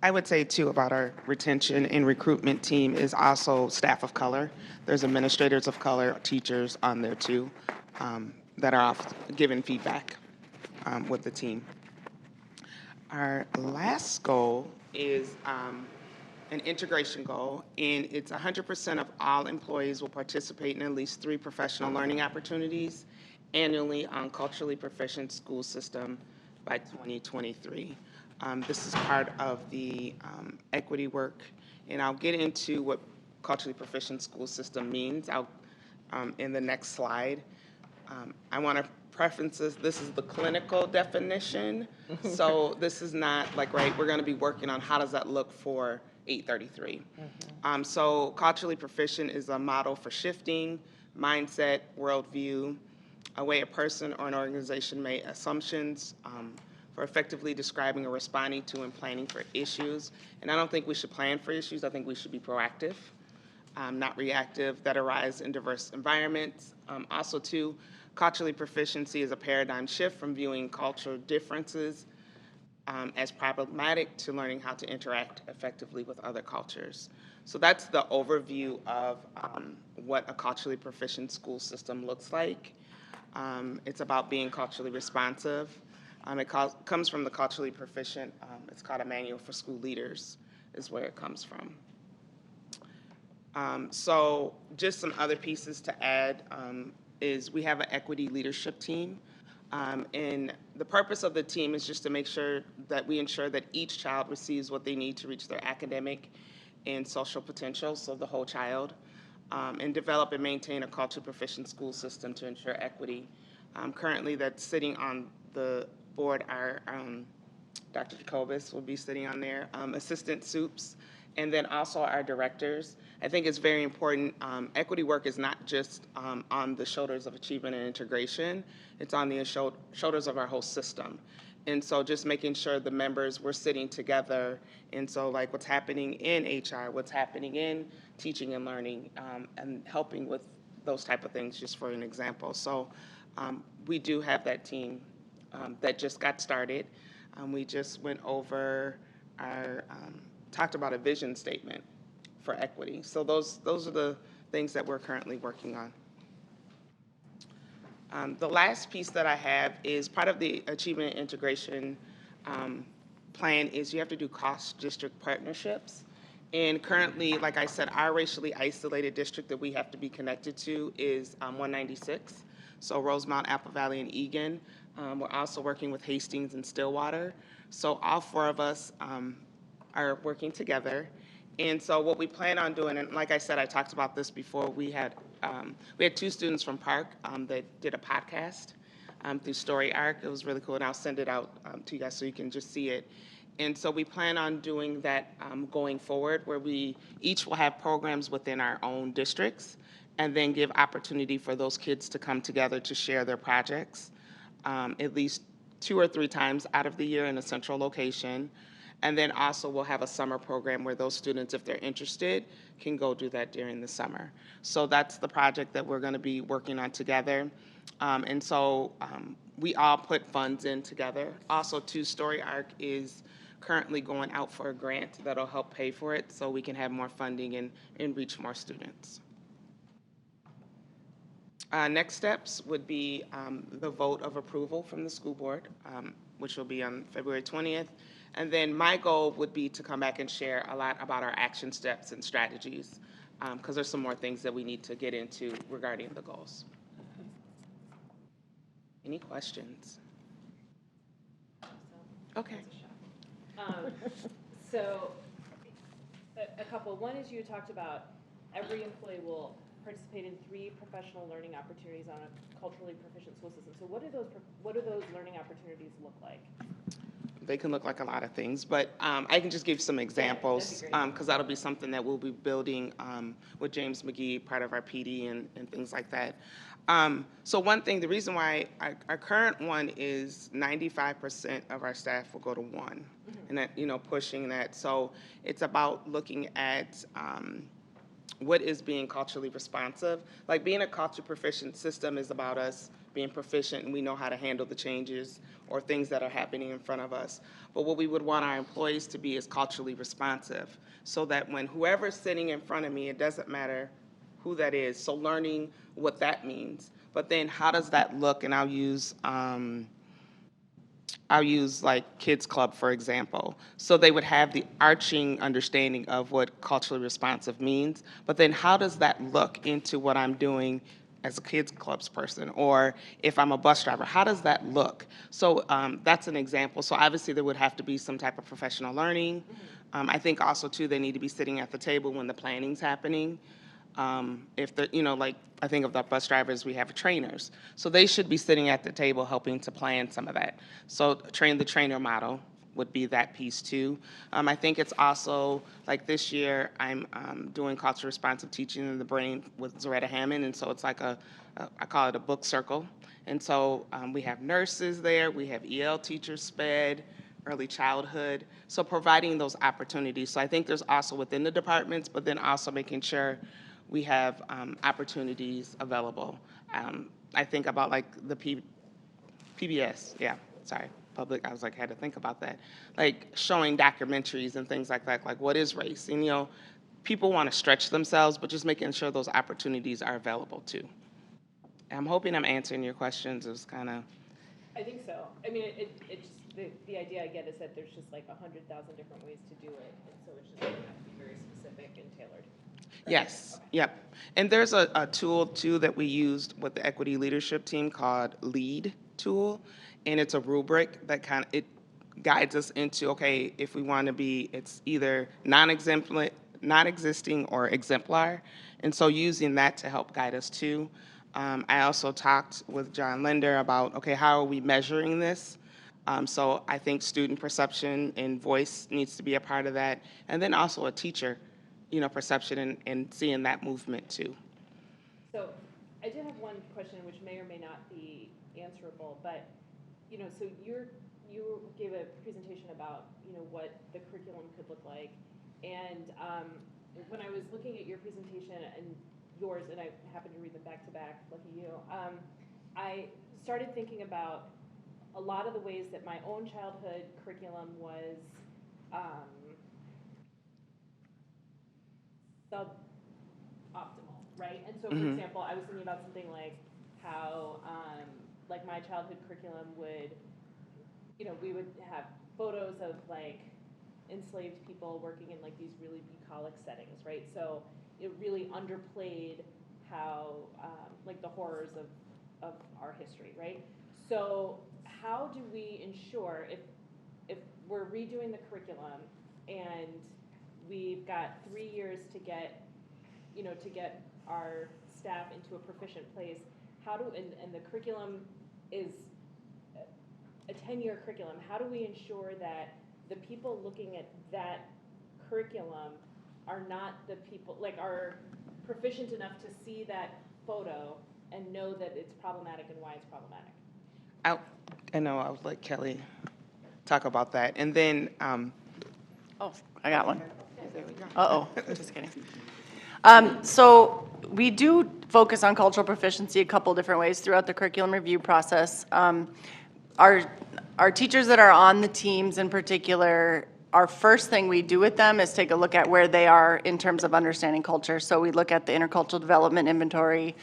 I would say too about our retention and recruitment team is also staff of color. There's administrators of color, teachers on there too, that are giving feedback with the team. Our last goal is an integration goal, and it's 100% of all employees will participate in at least 3 professional learning opportunities annually on culturally proficient school system by 2023. This is part of the equity work, and I'll get into what culturally proficient school system means in the next slide. I want to preference this is the clinical definition, so this is not like, right, we're going to be working on how does that look for 833. So culturally proficient is a model for shifting mindset, worldview, a way a person or an organization make assumptions, for effectively describing or responding to and planning for issues. And I don't think we should plan for issues. I think we should be proactive, not reactive, that arise in diverse environments. Also, too, culturally proficiency is a paradigm shift from viewing cultural differences as problematic to learning how to interact effectively with other cultures. So that's the overview of what a culturally proficient school system looks like. It's about being culturally responsive. It comes from the culturally proficient. It's called a manual for school leaders is where it comes from. So just some other pieces to add is we have an equity leadership team. And the purpose of the team is just to make sure that we ensure that each child receives what they need to reach their academic and social potential, so the whole child, and develop and maintain a culturally proficient school system to ensure equity. Currently, that's sitting on the board, our Dr. Jacobus will be sitting on there, Assistant Soups, and then also our directors. I think it's very important. Equity work is not just on the shoulders of achievement and integration, it's on the shoulders of our whole system. And so just making sure the members were sitting together, and so like what's happening in HR, what's happening in teaching and learning, and helping with those type of things, just for an example. So we do have that team that just got started. We just went over our, talked about a vision statement for equity. So those are the things that we're currently working on. The last piece that I have is part of the achievement and integration plan is you have to do cross-district partnerships. And currently, like I said, our racially isolated district that we have to be connected to is 196. So Rosemount, Apple Valley, and Egan. We're also working with Hastings and Stillwater. So all four of us are working together. And so what we plan on doing, and like I said, I talked about this before, we had 2 students from Park that did a podcast through Story Arc. It was really cool, and I'll send it out to you guys so you can just see it. And so we plan on doing that going forward, where we each will have programs within our own districts, and then give opportunity for those kids to come together to share their projects at least 2 or 3 times out of the year in a central location. And then also we'll have a summer program where those students, if they're interested, can go do that during the summer. So that's the project that we're going to be working on together. And so we all put funds in together. Also, Story Arc is currently going out for a grant that'll help pay for it so we can have more funding and reach more students. Next steps would be the vote of approval from the school board, which will be on February 20th. And then my goal would be to come back and share a lot about our action steps and strategies, because there's some more things that we need to get into regarding the goals. Any questions? Okay. So a couple. One is you talked about every employee will participate in 3 professional learning opportunities on a culturally proficient school system. So what do those learning opportunities look like? They can look like a lot of things, but I can just give some examples because that'll be something that we'll be building with James McGee, part of our PD and things like that. So one thing, the reason why our current one is 95% of our staff will go to 1, and that, pushing that. So it's about looking at what is being culturally responsive. Like being a culture proficient system is about us being proficient and we know how to handle the changes or things that are happening in front of us. But what we would want our employees to be is culturally responsive, so that when whoever's sitting in front of me, it doesn't matter who that is. So learning what that means. But then how does that look? And I'll use like Kids Club, for example. So they would have the arching understanding of what culturally responsive means, but then how does that look into what I'm doing as a Kids Clubs person? Or if I'm a bus driver, how does that look? So that's an example. So obviously there would have to be some type of professional learning. I think also too, they need to be sitting at the table when the planning's happening. If they're, like I think of the bus drivers, we have trainers. So they should be sitting at the table helping to plan some of that. So train the trainer model would be that piece too. I think it's also, like this year, I'm doing culture responsive teaching in the brain with Zaretta Hammond, and so it's like I call it a book circle. And so we have nurses there, we have EL teachers, SPED, early childhood, so providing those opportunities. So I think there's also within the departments, but then also making sure we have opportunities available. I think about like the PBS, public, I was like, had to think about that. Like showing documentaries and things like that, like what is race? And people want to stretch themselves, but just making sure those opportunities are available too. I'm hoping I'm answering your questions. It was kind of. I think so. I mean, it's the idea I get is that there's just like 100,000 different ways to do it, and so it's just going to have to be very specific and tailored. Yes, okay. Yep. And there's a tool too that we used with the equity leadership team called LEAD tool, and it's a rubric that it guides us into, okay, if we want to be, it's either non-existing or exemplar, and so using that to help guide us too. I also talked with John Linder about, okay, how are we measuring this? So I think student perception and voice needs to be a part of that, and then also a teacher, perception and seeing that movement too. So I did have one question which may or may not be answerable, but so you gave a presentation about what the curriculum could look like, and when I was looking at your presentation and yours, and I happened to read them back to back, lucky you, I started thinking about a lot of the ways that my own childhood curriculum was suboptimal, right? And so, for example, I was thinking about something like how, like my childhood curriculum would, we would have photos of like enslaved people working in like these really bucolic settings, right? So it really underplayed how, like the horrors of our history, right? So how do we ensure if we're redoing the curriculum and we've got 3 years to get, to get our staff into a proficient place, and the curriculum is a 10-year curriculum, how do we ensure that the people looking at that curriculum are not the people, like are proficient enough to see that photo and know that it's problematic and why it's problematic? I know I'll let Kelly talk about that. And then, Oh, I got one. there we go. Uh-oh, just kidding. So we do focus on cultural proficiency a couple different ways throughout the curriculum review process. Our teachers that are on the teams in particular, our first thing we do with them is take a look at where they are in terms of understanding culture. So we look at the intercultural development inventory.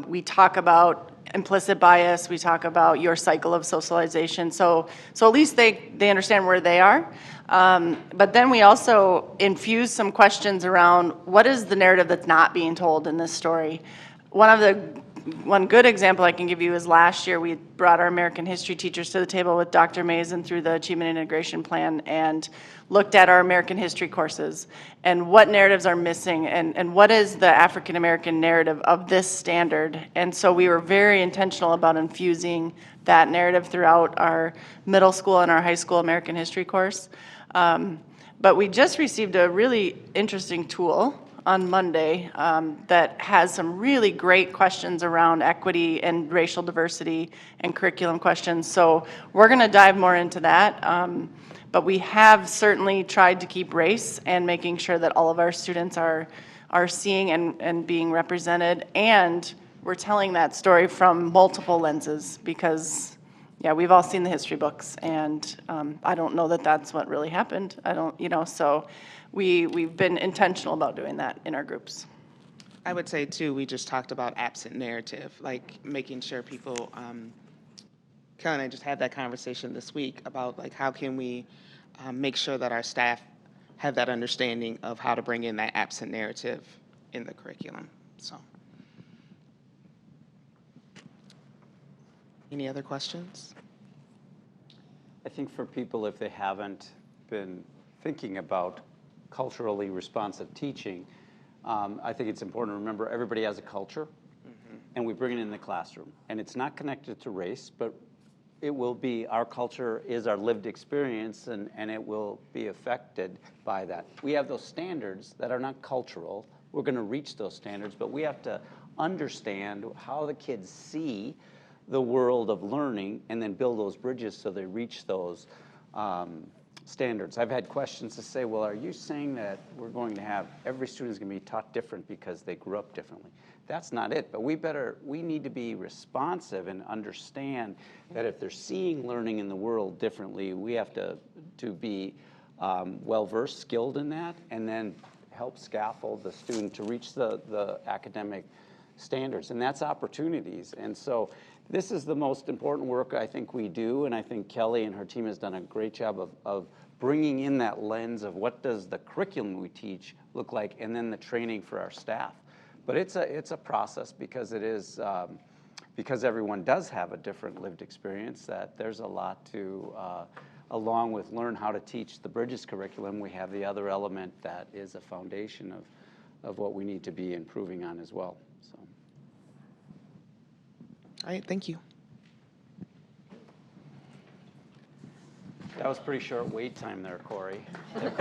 We talk about implicit bias. We talk about your cycle of socialization. So at least they understand where they are. But then we also infuse some questions around what is the narrative that's not being told in this story. One good example I can give you is last year we brought our American history teachers to the table with Dr. Mason through the Achievement Integration Plan and looked at our American history courses and what narratives are missing and what is the African American narrative of this standard. And so we were very intentional about infusing that narrative throughout our middle school and our high school American history course. But we just received a really interesting tool on Monday that has some really great questions around equity and racial diversity and curriculum questions. So we're going to dive more into that. But we have certainly tried to keep race and making sure that all of our students are seeing and being represented. And we're telling that story from multiple lenses because, yeah, we've all seen the history books. And I don't know that that's what really happened. So we've been intentional about doing that in our groups. I would say, too, we just talked about absent narrative, like making sure people, Kelly and I just had that conversation this week about, like, how can we make sure that our staff have that understanding of how to bring in that absent narrative in the curriculum. So, any other questions? I think for people, if they haven't been thinking about culturally responsive teaching, I think it's important to remember everybody has a culture, and we bring it in the classroom. And it's not connected to race, but it will be, our culture is our lived experience, and it will be affected by that. We have those standards that are not cultural. We're going to reach those standards, but we have to understand how the kids see the world of learning and then build those bridges so they reach those standards. I've had questions to say, well, are you saying that we're going to have every student is going to be taught different because they grew up differently? That's not it, but we need to be responsive and understand that if they're seeing learning in the world differently, we have to be well-versed, skilled in that, and then help scaffold the student to reach the academic standards, and that's opportunities. And so this is the most important work I think we do, and I think Kelly and her team has done a great job of bringing in that lens of what does the curriculum we teach look like, and then the training for our staff. But it's a process because it is, because everyone does have a different lived experience, that there's a lot to, along with learn how to teach the Bridges curriculum, we have the other element that is a foundation of what we need to be improving on as well. So. All right, thank you. That was pretty short wait time there, Corey. Oh, sorry.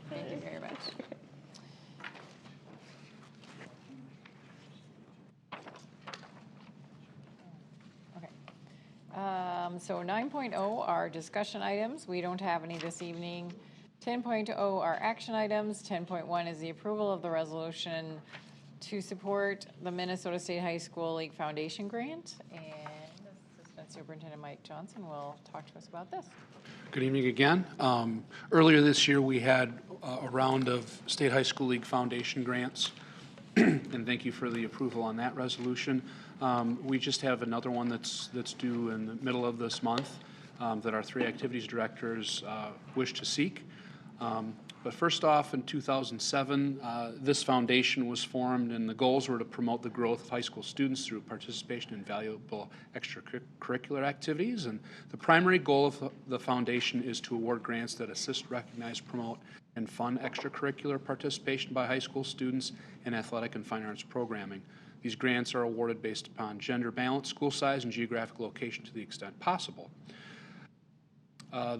Thank you very much. Okay. So 9.0 are discussion items. We don't have any this evening. 10.0 are action items. 10.1 is the approval of the resolution to support the Minnesota State High School League Foundation grant. And and Superintendent Mike Johnson will talk to us about this. Good evening again. Earlier this year, we had a round of State High School League Foundation grants, and thank you for the approval on that resolution. We just have another one that's due in the middle of this month that our 3 activities directors wish to seek. But first off, in 2007, this foundation was formed, and the goals were to promote the growth of high school students through participation in valuable extracurricular activities. And the primary goal of the foundation is to award grants that assist, recognize, promote, and fund extracurricular participation by high school students in athletic and fine arts programming. These grants are awarded based upon gender balance, school size, and geographic location to the extent possible.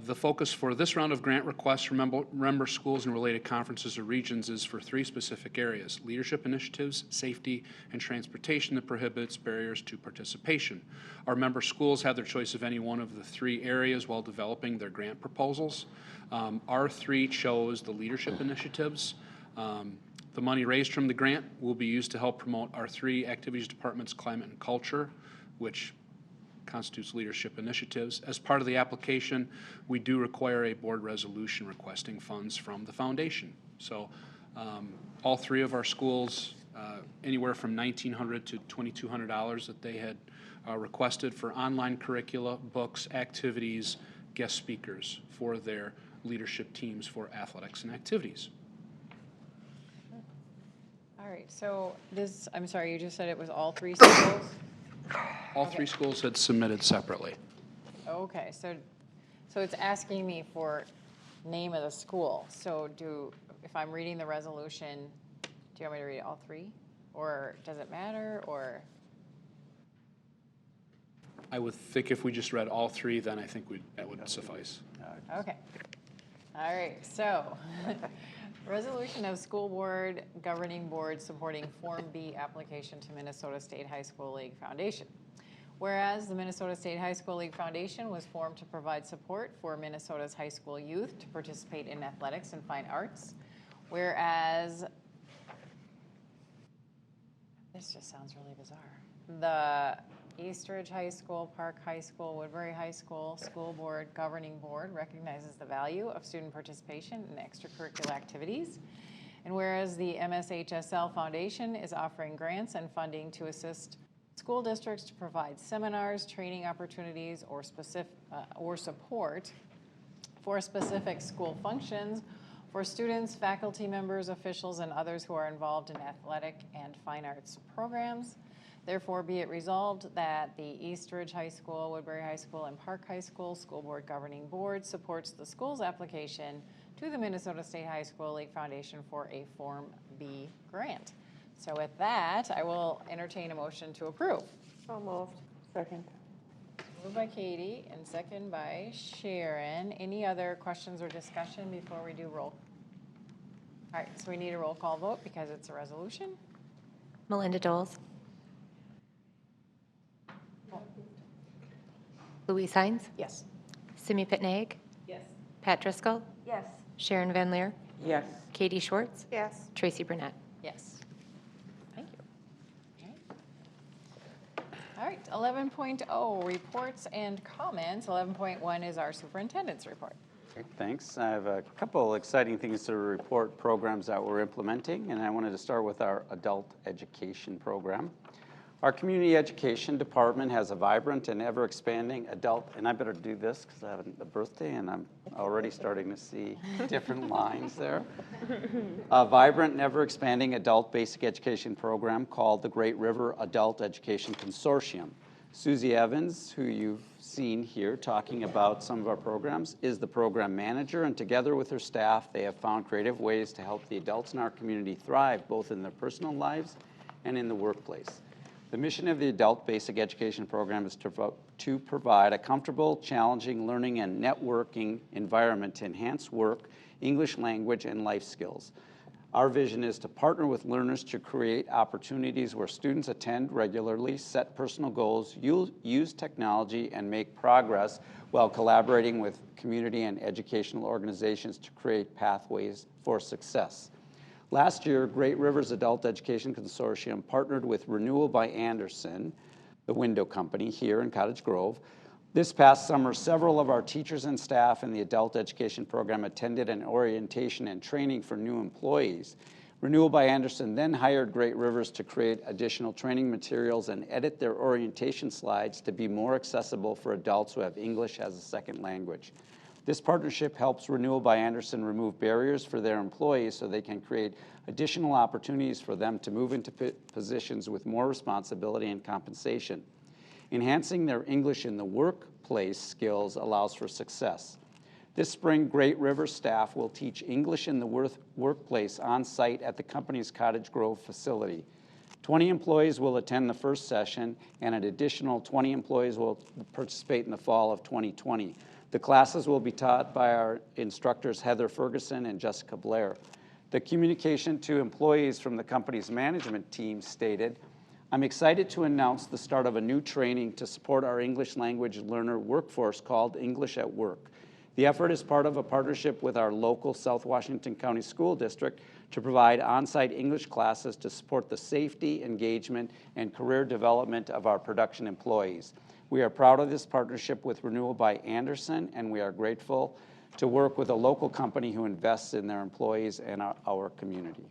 The focus for this round of grant requests from member schools and related conferences or regions is for 3 specific areas: leadership initiatives, safety, and transportation that prohibits barriers to participation. Our member schools have their choice of any one of the 3 areas while developing their grant proposals. Our 3 chose the leadership initiatives. The money raised from the grant will be used to help promote our 3 activities departments, climate and culture, which constitutes leadership initiatives. As part of the application, we do require a board resolution requesting funds from the foundation. So all 3 of our schools, anywhere from $1,900 to $2,200 that they had requested for online curricula, books, activities, guest speakers for their leadership teams for athletics and activities. All right, so this, I'm sorry, you just said it was all 3 schools? All 3 schools had submitted separately. Okay, so it's asking me for name of the school. So if I'm reading the resolution, do you want me to read all 3? Or does it matter, or? I would think if we just read all 3, then I think that would suffice. Okay. All right, so resolution of school board governing board supporting Form B application to Minnesota State High School League Foundation. Whereas the Minnesota State High School League Foundation was formed to provide support for Minnesota's high school youth to participate in athletics and fine arts. Whereas, this just sounds really bizarre. The Eastridge High School, Park High School, Woodbury High School School Board Governing Board recognizes the value of student participation in extracurricular activities. And whereas the MSHSL Foundation is offering grants and funding to assist school districts to provide seminars, training opportunities, or support for specific school functions for students, faculty members, officials, and others who are involved in athletic and fine arts programs. Therefore, be it resolved that the Eastridge High School, Woodbury High School, and Park High School School Board Governing Board supports the school's application to the Minnesota State High School League Foundation for a Form B grant. So with that, I will entertain a motion to approve. So moved. Second. Moved by Katie and second by Sharon. Any other questions or discussion before we do roll? All right, so we need a roll call vote because it's a resolution. Melinda Doles. Louise Hines. Yes. Simi Pitnaik. Yes. Pat Driscoll. Yes. Sharon Van Leer. Yes. Katie Schwartz. Yes. Tracy Burnett. Yes. Thank you. All right, 11.0, reports and comments. 11.1 is our superintendent's report. Okay, thanks. I have a couple exciting things to report, programs that we're implementing, and I wanted to start with our adult education program. Our community education department has a vibrant and ever-expanding adult, and I better do this because I have a birthday and I'm already starting to see different lines there. A vibrant and ever-expanding adult basic education program called the Great River Adult Education Consortium. Susie Evans, who you've seen here talking about some of our programs, is the program manager, and together with her staff, they have found creative ways to help the adults in our community thrive, both in their personal lives and in the workplace. The mission of the Adult Basic Education Program is to provide a comfortable, challenging learning and networking environment to enhance work, English language, and life skills. Our vision is to partner with learners to create opportunities where students attend regularly, set personal goals, use technology, and make progress while collaborating with community and educational organizations to create pathways for success. Last year, Great Rivers Adult Education Consortium partnered with Renewal by Anderson the window company here in Cottage Grove. This past summer, several of our teachers and staff in the adult education program attended an orientation and training for new employees. Renewal by Anderson then hired Great Rivers to create additional training materials and edit their orientation slides to be more accessible for adults who have English as a second language. This partnership helps Renewal by Anderson remove barriers for their employees so they can create additional opportunities for them to move into positions with more responsibility and compensation. Enhancing their English in the workplace skills allows for success. This spring, Great River staff will teach English in the workplace on site at the company's Cottage Grove facility. 20 employees will attend the first session, and an additional 20 employees will participate in the fall of 2020. The classes will be taught by our instructors Heather Ferguson and Jessica Blair. The communication to employees from the company's management team stated, "I'm excited to announce the start of a new training to support our English language learner workforce called English at Work. The effort is part of a partnership with our local South Washington County School District to provide on-site English classes to support the safety, engagement, and career development of our production employees. We are proud of this partnership with Renewal by Anderson, and we are grateful to work with a local company who invests in their employees and our community."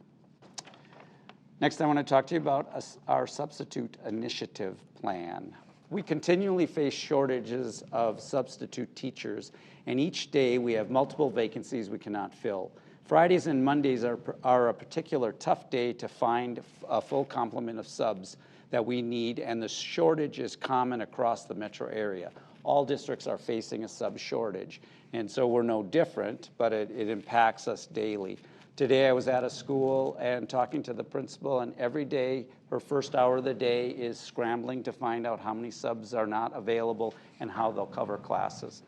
Next, I want to talk to you about our substitute initiative plan. We continually face shortages of substitute teachers, and each day we have multiple vacancies we cannot fill. Fridays and Mondays are a particular tough day to find a full complement of subs that we need, and the shortage is common across the metro area. All districts are facing a sub shortage, and so we're no different, but it impacts us daily. Today I was at a school and talking to the principal, and every day, her first hour of the day is scrambling to find out how many subs are not available and how they'll cover classes.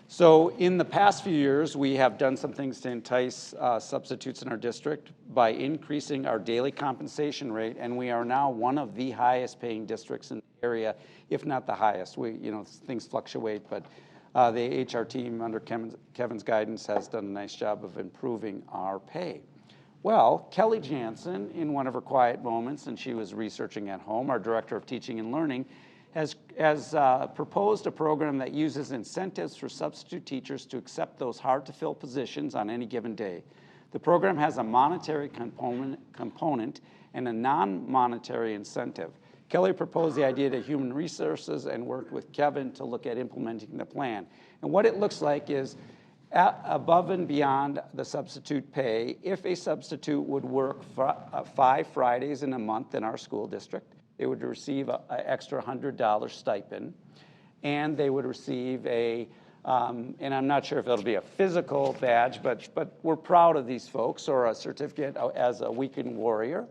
So in the past few years, we have done some things to entice substitutes in our district by increasing our daily compensation rate, and we are now one of the highest paying districts in the area, if not the highest. Things fluctuate, but the HR team under Kevin's guidance has done a nice job of improving our pay. Well, Kelly Jansen, in one of her quiet moments, and she was researching at home, our Director of Teaching and Learning, has proposed a program that uses incentives for substitute teachers to accept those hard-to-fill positions on any given day. The program has a monetary component and a non-monetary incentive. Kelly proposed the idea to Human Resources and worked with Kevin to look at implementing the plan. And what it looks like is above and beyond the substitute pay, if a substitute would work 5 Fridays in a month in our school district, they would receive an extra $100 stipend, and they would receive and I'm not sure if it'll be a physical badge, but we're proud of these folks, or a certificate as a weekend warrior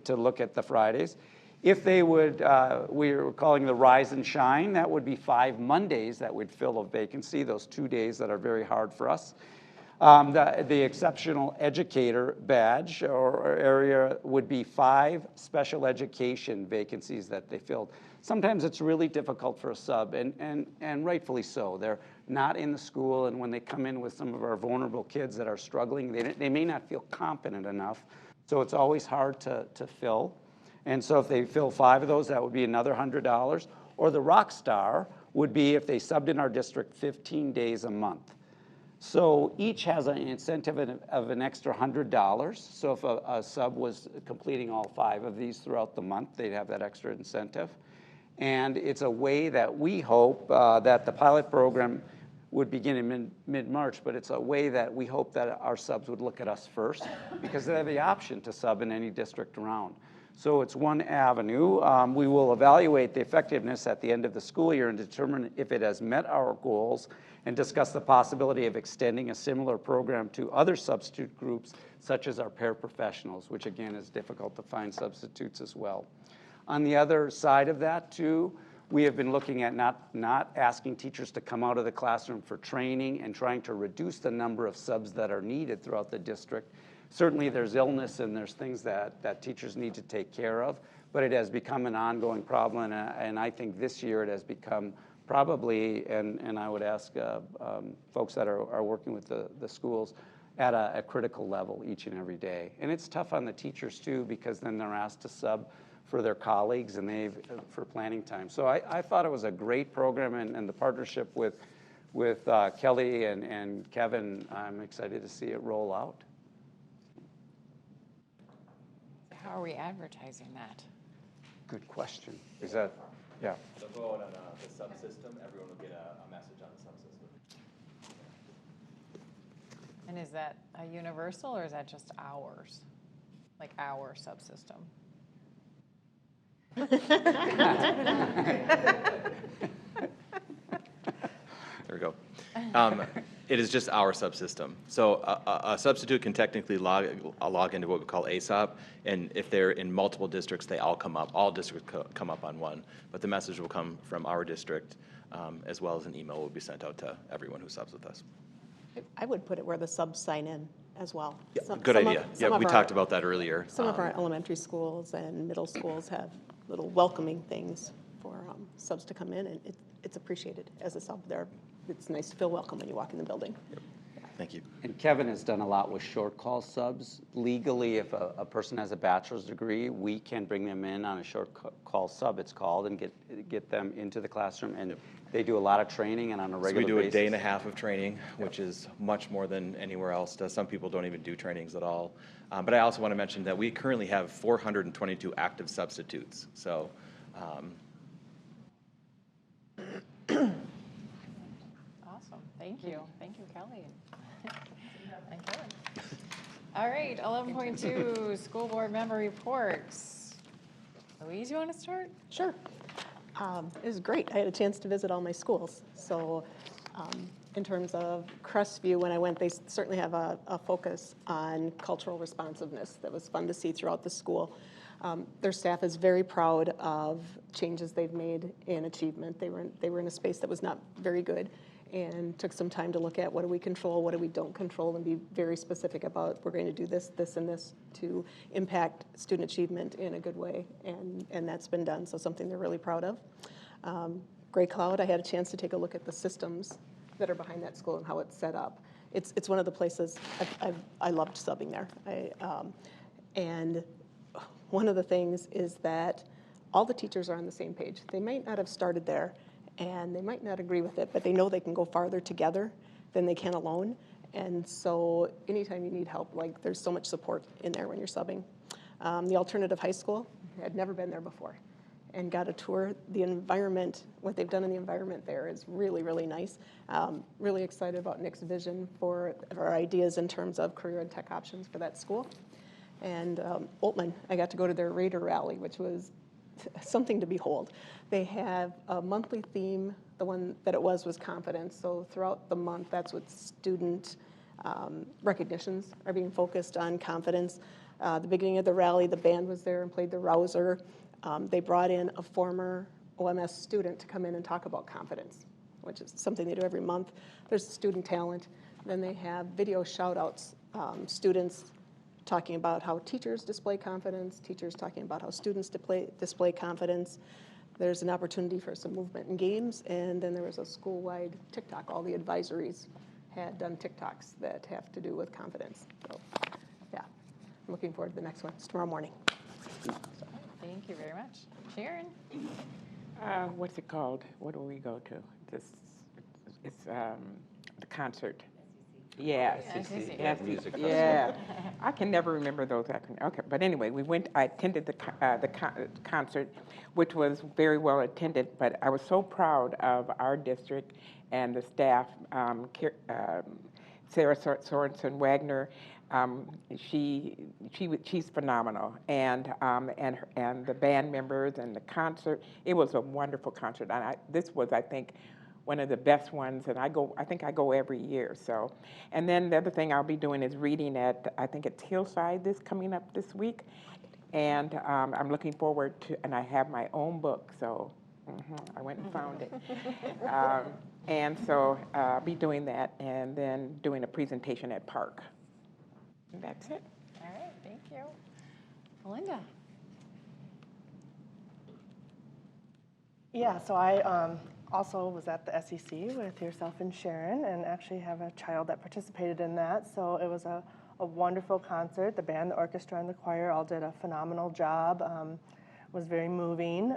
to look at the Fridays. If they would, we're calling the Rise and Shine, that would be 5 Mondays that would fill a vacancy, those 2 days that are very hard for us. The Exceptional Educator badge or area would be 5 special education vacancies that they filled. Sometimes it's really difficult for a sub, and rightfully so. They're not in the school, and when they come in with some of our vulnerable kids that are struggling, they may not feel confident enough, so it's always hard to fill. And so if they fill 5 of those, that would be another $100. Or the rock star would be if they subbed in our district 15 days a month. So each has an incentive of an extra $100. So if a sub was completing all 5 of these throughout the month, they'd have that extra incentive. And it's a way that we hope that the pilot program would begin in mid-March, but it's a way that we hope that our subs would look at us first, because they have the option to sub in any district around. So it's one avenue. We will evaluate the effectiveness at the end of the school year and determine if it has met our goals, and discuss the possibility of extending a similar program to other substitute groups, such as our paraprofessionals, which again is difficult to find substitutes as well. On the other side of that too, we have been looking at not asking teachers to come out of the classroom for training and trying to reduce the number of subs that are needed throughout the district. Certainly there's illness and there's things that teachers need to take care of, but it has become an ongoing problem, and I think this year it has become probably, and I would ask folks that are working with the schools, at a critical level each and every day. And it's tough on the teachers too, because then they're asked to sub for their colleagues and for planning time. So I thought it was a great program, and the partnership with Kelly and Kevin, I'm excited to see it roll out. How are we advertising that? Good question. Is that, yeah. They'll go out on the subsystem. Everyone will get a message on the subsystem. And is that a universal or is that just ours? Like our subsystem? There we go. It is just our subsystem. So a substitute can technically log into what we call ASOP, and if they're in multiple districts, they all come up. All districts come up on one, but the message will come from our district, as well as an email will be sent out to everyone who subs with us. I would put it where the subs sign in as well. Yeah, good idea. Yeah, we talked about that earlier. Some of our elementary schools and middle schools have little welcoming things for subs to come in, and it's appreciated as a sub there. It's nice to feel welcome when you walk in the building. Yep. Thank you. And Kevin has done a lot with short call subs. Legally, if a person has a bachelor's degree, we can bring them in on a short call sub, it's called, and get them into the classroom. And they do a lot of training and on a regular basis. So we do a day and a half of training, which is much more than anywhere else does. Some people don't even do trainings at all. But I also want to mention that we currently have 422 active substitutes. So. Awesome. Thank you. Thank you, Kelly. And Kevin. All right, 11.2, school board member reports. Louise, you want to start? Sure. It was great. I had a chance to visit all my schools. So in terms of Crestview, when I went, they certainly have a focus on cultural responsiveness that was fun to see throughout the school. Their staff is very proud of changes they've made in achievement. They were in a space that was not very good and took some time to look at what do we control, what do we don't control, and be very specific about we're going to do this, this, and this to impact student achievement in a good way, and that's been done, so something they're really proud of. Gray Cloud, I had a chance to take a look at the systems that are behind that school and how it's set up. It's one of the places I loved subbing there. And one of the things is that all the teachers are on the same page. They might not have started there, and they might not agree with it, but they know they can go farther together than they can alone. And so anytime you need help, like there's so much support in there when you're subbing. The alternative high school, I'd never been there before and got a tour. The environment, what they've done in the environment there is really, really nice. Really excited about Nick's vision for our ideas in terms of career and tech options for that school. And Oltman, I got to go to their Raider Rally, which was something to behold. They have a monthly theme. The one that it was confidence. So throughout the month, that's what student recognitions are being focused on, confidence. The beginning of the rally, the band was there and played the Rouser. They brought in a former OMS student to come in and talk about confidence, which is something they do every month. There's student talent. Then they have video shout-outs, students talking about how teachers display confidence, teachers talking about how students display confidence. There's an opportunity for some movement in games, and then there was a school-wide TikTok. All the advisories had done TikToks that have to do with confidence. So, yeah, I'm looking forward to the next one. It's tomorrow morning. Thank you very much. Sharon? What's it called? What do we go to? It's the concert. Yeah, yeah. I can never remember those acronyms. Okay, but anyway, I attended the concert, which was very well attended. But I was so proud of our district and the staff. Sarah Sorensen Wagner, she's phenomenal, and the band members and the concert. It was a wonderful concert, and this was, I think, one of the best ones, and I think I go every year. So, and then the other thing I'll be doing is reading I think it's Hillside coming up this week, and I'm looking forward to, and I have my own book, so I went and found it. And so I'll be doing that, and then doing a presentation at Park. And that's it. All right, thank you. Melinda? Yeah, so I also was at the SEC with yourself and Sharon, and actually have a child that participated in that. So it was a wonderful concert. The band, the orchestra, and the choir all did a phenomenal job. was very moving.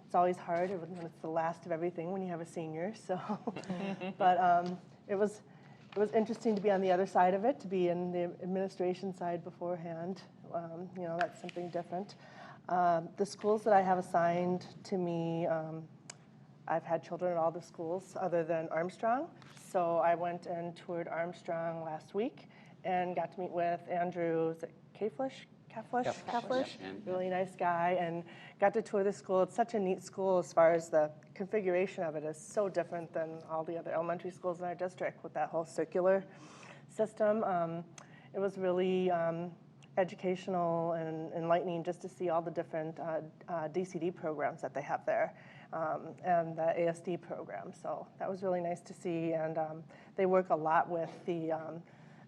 It's always hard when it's the last of everything when you have a senior. So, but it was interesting to be on the other side of it, to be in the administration side beforehand. You know, that's something different. The schools that I have assigned to me, I've had children at all the schools other than Armstrong. So I went and toured Armstrong last week and got to meet with Andrew, is it Kaflish, really nice guy, and got to tour the school. It's such a neat school as far as the configuration of it is so different than all the other elementary schools in our district with that whole circular system. It was really educational and enlightening just to see all the different DCD programs that they have there. And the ASD program. So that was really nice to see. And they work a lot with the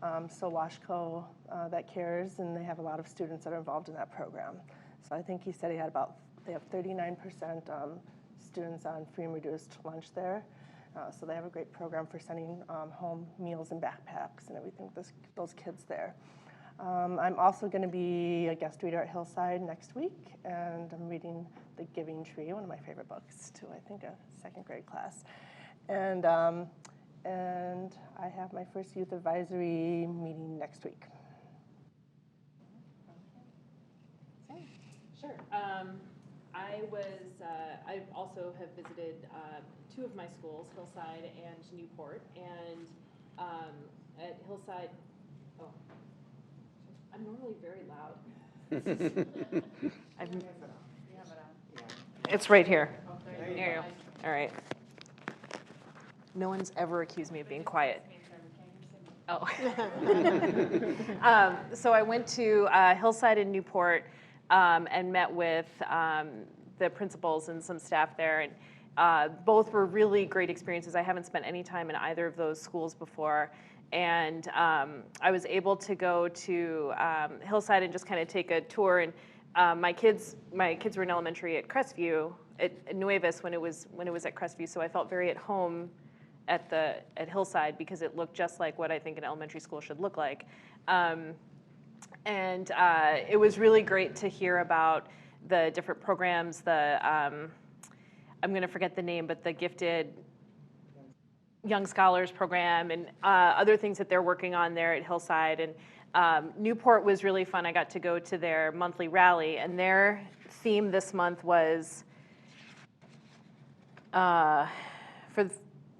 Sawashko that cares, and they have a lot of students that are involved in that program. So I think he said they have 39% students on free and reduced lunch there. So they have a great program for sending home meals and backpacks and everything with those kids there. I'm also going to be a guest reader at Hillside next week, and I'm reading The Giving Tree, one of my favorite books, to, I think, a second grade class. And I have my first youth advisory meeting next week. Sure. I also have visited two of my schools, Hillside and Newport, and at Hillside, I'm normally very loud. It's right here. There you There you go. All right. No one's ever accused me of being quiet. Oh. So I went to Hillside in Newport and met with the principals and some staff there, and both were really great experiences. I haven't spent any time in either of those schools before, and I was able to go to Hillside and just kind of take a tour. And my kids were in elementary at Crestview, at Nuevas when it was at Crestview, so I felt very at home at Hillside because it looked just like what I think an elementary school should look like. And it was really great to hear about the different programs, I'm going to forget the name, but the Gifted Young Scholars program and other things that they're working on there at Hillside. And Newport was really fun. I got to go to their monthly rally, and their theme this month was,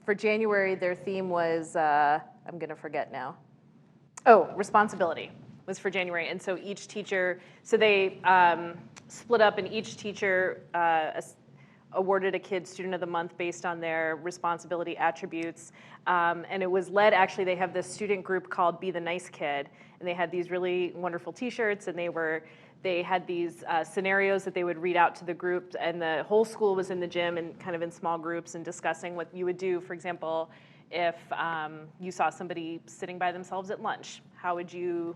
for January, their theme was, I'm going to forget now. Oh, responsibility was for January. And so each teacher, so they split up, and each teacher awarded a kid Student of the Month based on their responsibility attributes. And it was led, actually, they have this student group called Be the Nice Kid, and they had these really wonderful t-shirts, and they had these scenarios that they would read out to the group, and the whole school was in the gym and kind of in small groups and discussing what you would do. For example, if you saw somebody sitting by themselves at lunch, how would you,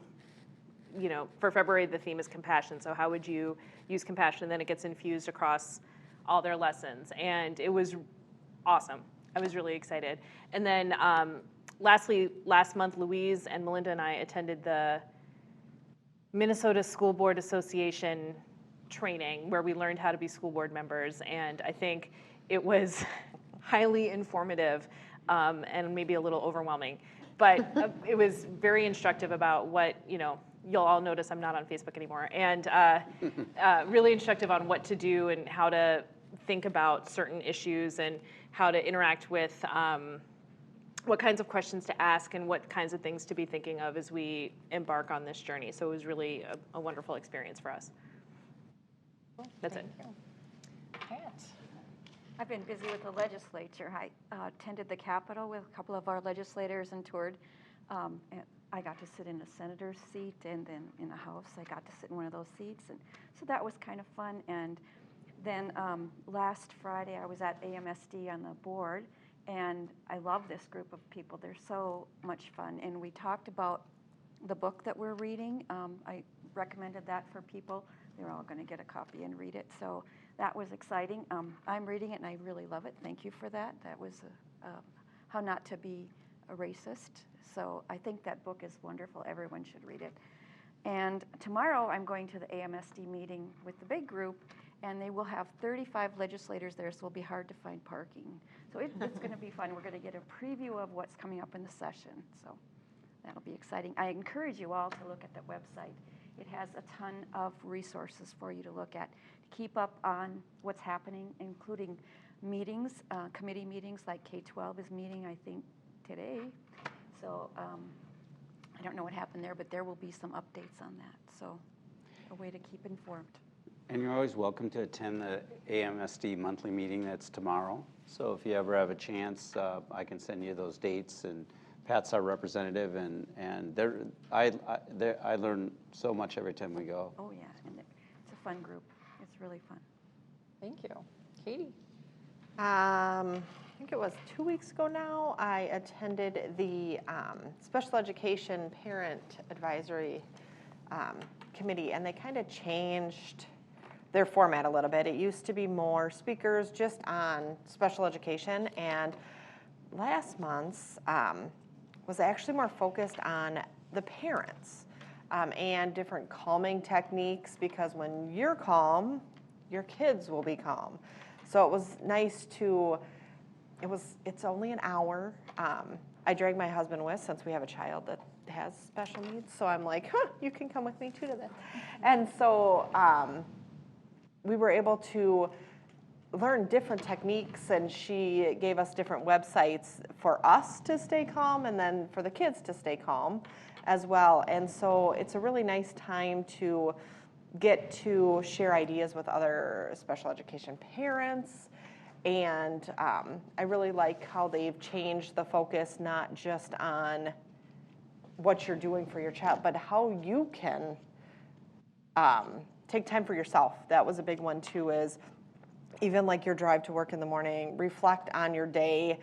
for February the theme is compassion, so how would you use compassion? And then it gets infused across all their lessons, and it was awesome. I was really excited. And then lastly, last month, Louise and Melinda and I attended the Minnesota School Board Association training where we learned how to be school board members, and I think it was highly informative and maybe a little overwhelming, but it was very instructive about what, you'll all notice I'm not on Facebook anymore, and really instructive on what to do and how to think about certain issues and how to interact with what kinds of questions to ask and what kinds of things to be thinking of as we embark on this journey. So it was really a wonderful experience for us. That's it. I've been busy with the legislature. I attended the Capitol with a couple of our legislators and toured. And I got to sit in a senator's seat, and then in the House, I got to sit in one of those seats. And so that was kind of fun. And then last Friday, I was at AMSD on the board, and I love this group of people. They're so much fun. And we talked about the book that we're reading. I recommended that for people. They're all going to get a copy and read it. So that was exciting. I'm reading it, and I really love it. Thank you for that. That was How Not to Be a Racist. So I think that book is wonderful. Everyone should read it. And tomorrow, I'm going to the AMSD meeting with the big group, And they will have 35 legislators there, so it'll be hard to find parking. So it's going to be fun. We're going to get a preview of what's coming up in the session. So that'll be exciting. I encourage you all to look at the website. It has a ton of resources for you to look at. Keep up on what's happening, including meetings, committee meetings, like K-12 is meeting, I think, today. So I don't know what happened there, but there will be some updates on that. So a way to keep informed. And you're always welcome to attend the AMSD monthly meeting that's tomorrow. So if you ever have a chance, I can send you those dates. And Pat's our representative, and I learn so much every time we go. Oh yeah, and it's a fun group. It's really fun. Thank you. Katie? I think it was 2 weeks ago now, I attended the Special Education Parent Advisory Committee, and they kind of changed their format a little bit. It used to be more speakers just on special education, and last month's was actually more focused on the parents and different calming techniques, because when you're calm, your kids will be calm. So it was nice to, it's only an hour. I drag my husband with, since we have a child that has special needs. So I'm like, you can come with me too to this. And so we were able to learn different techniques, and she gave us different websites for us to stay calm and then for the kids to stay calm as well. And so it's a really nice time to get to share ideas with other special education parents. And I really like how they've changed the focus, not just on what you're doing for your child, but how you can take time for yourself. That was a big one too, is even like your drive to work in the morning, reflect on your day.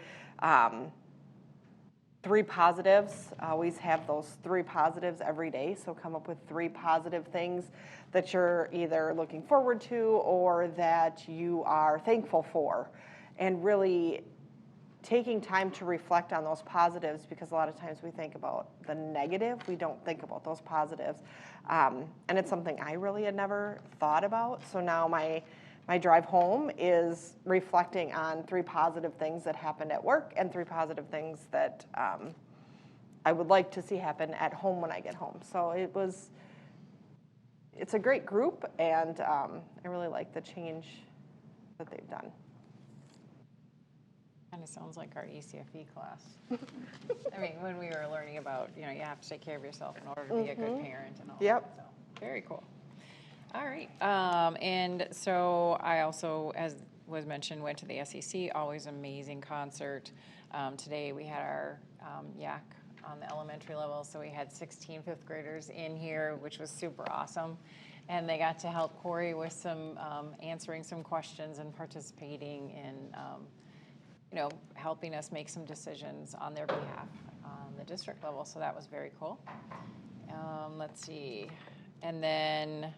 3 positives, always have those 3 positives every day. So come up with 3 positive things that you're either looking forward to or that you are thankful for. And really taking time to reflect on those positives, because a lot of times we think about the negative, we don't think about those positives. And it's something I really had never thought about. So now my drive home is reflecting on 3 positive things that happened at work and 3 positive things that I would like to see happen at home when I get home. So it's a great group, and I really like the change that they've done. Kind of sounds like our ECFE class. I mean, when we were learning about, you have to take care of yourself in order to be a good parent and all that. So, very cool. All right. And so I also, as was mentioned, went to the SEC, always amazing concert. Today we had our YAC on the elementary level, so we had 16 fifth graders in here, which was super awesome. And they got to help Corey with some answering some questions and participating in helping us make some decisions on their behalf on the district level. So that was very cool. Let's see. And then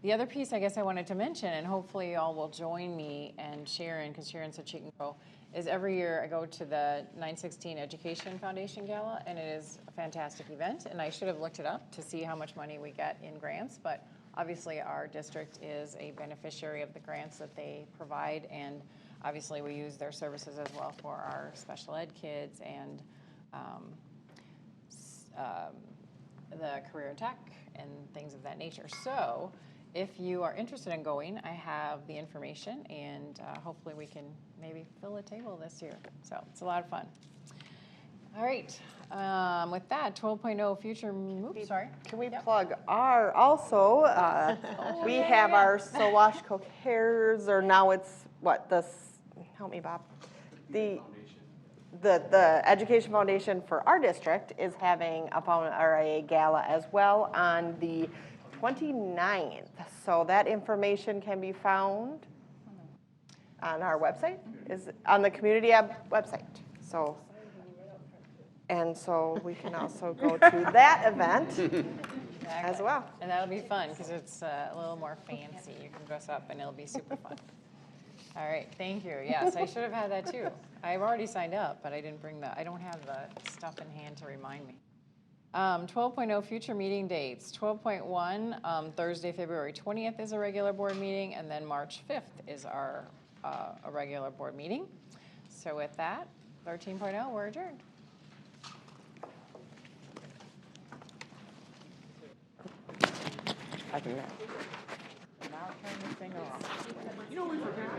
the other piece I guess I wanted to mention, and hopefully you all will join me and Sharon, because Sharon said she can go, is every year I go to the 916 Education Foundation Gala, and it is a fantastic event. And I should have looked it up to see how much money we get in grants, but obviously our district is a beneficiary of the grants that they provide, and obviously we use their services as well for our special ed kids and the career and tech and things of that nature. So if you are interested in going, I have the information, and hopefully we can maybe fill a table this year. So it's a lot of fun. All right. With that, 12.0 future moves. Sorry. Can we plug our also? We have our Sawashko Cares, or now it's what help me, Bob. The Education Foundation for our district is having a gala as well on the 29th. So that information can be found on our website, is on the Community App website. So we can also go to that event as well. And that'll be fun because it's a little more fancy. You can dress up and it'll be super fun. All right, thank you. Yes, I should have had that too. I've already signed up, but I don't have the stuff in hand to remind me. 12.0 future meeting dates. 12.1, Thursday, February 20th is a regular board meeting, and then March 5th is our a regular board meeting. So with that, 13.0, we're adjourned. I can now turn this thing off. You know, we forgot.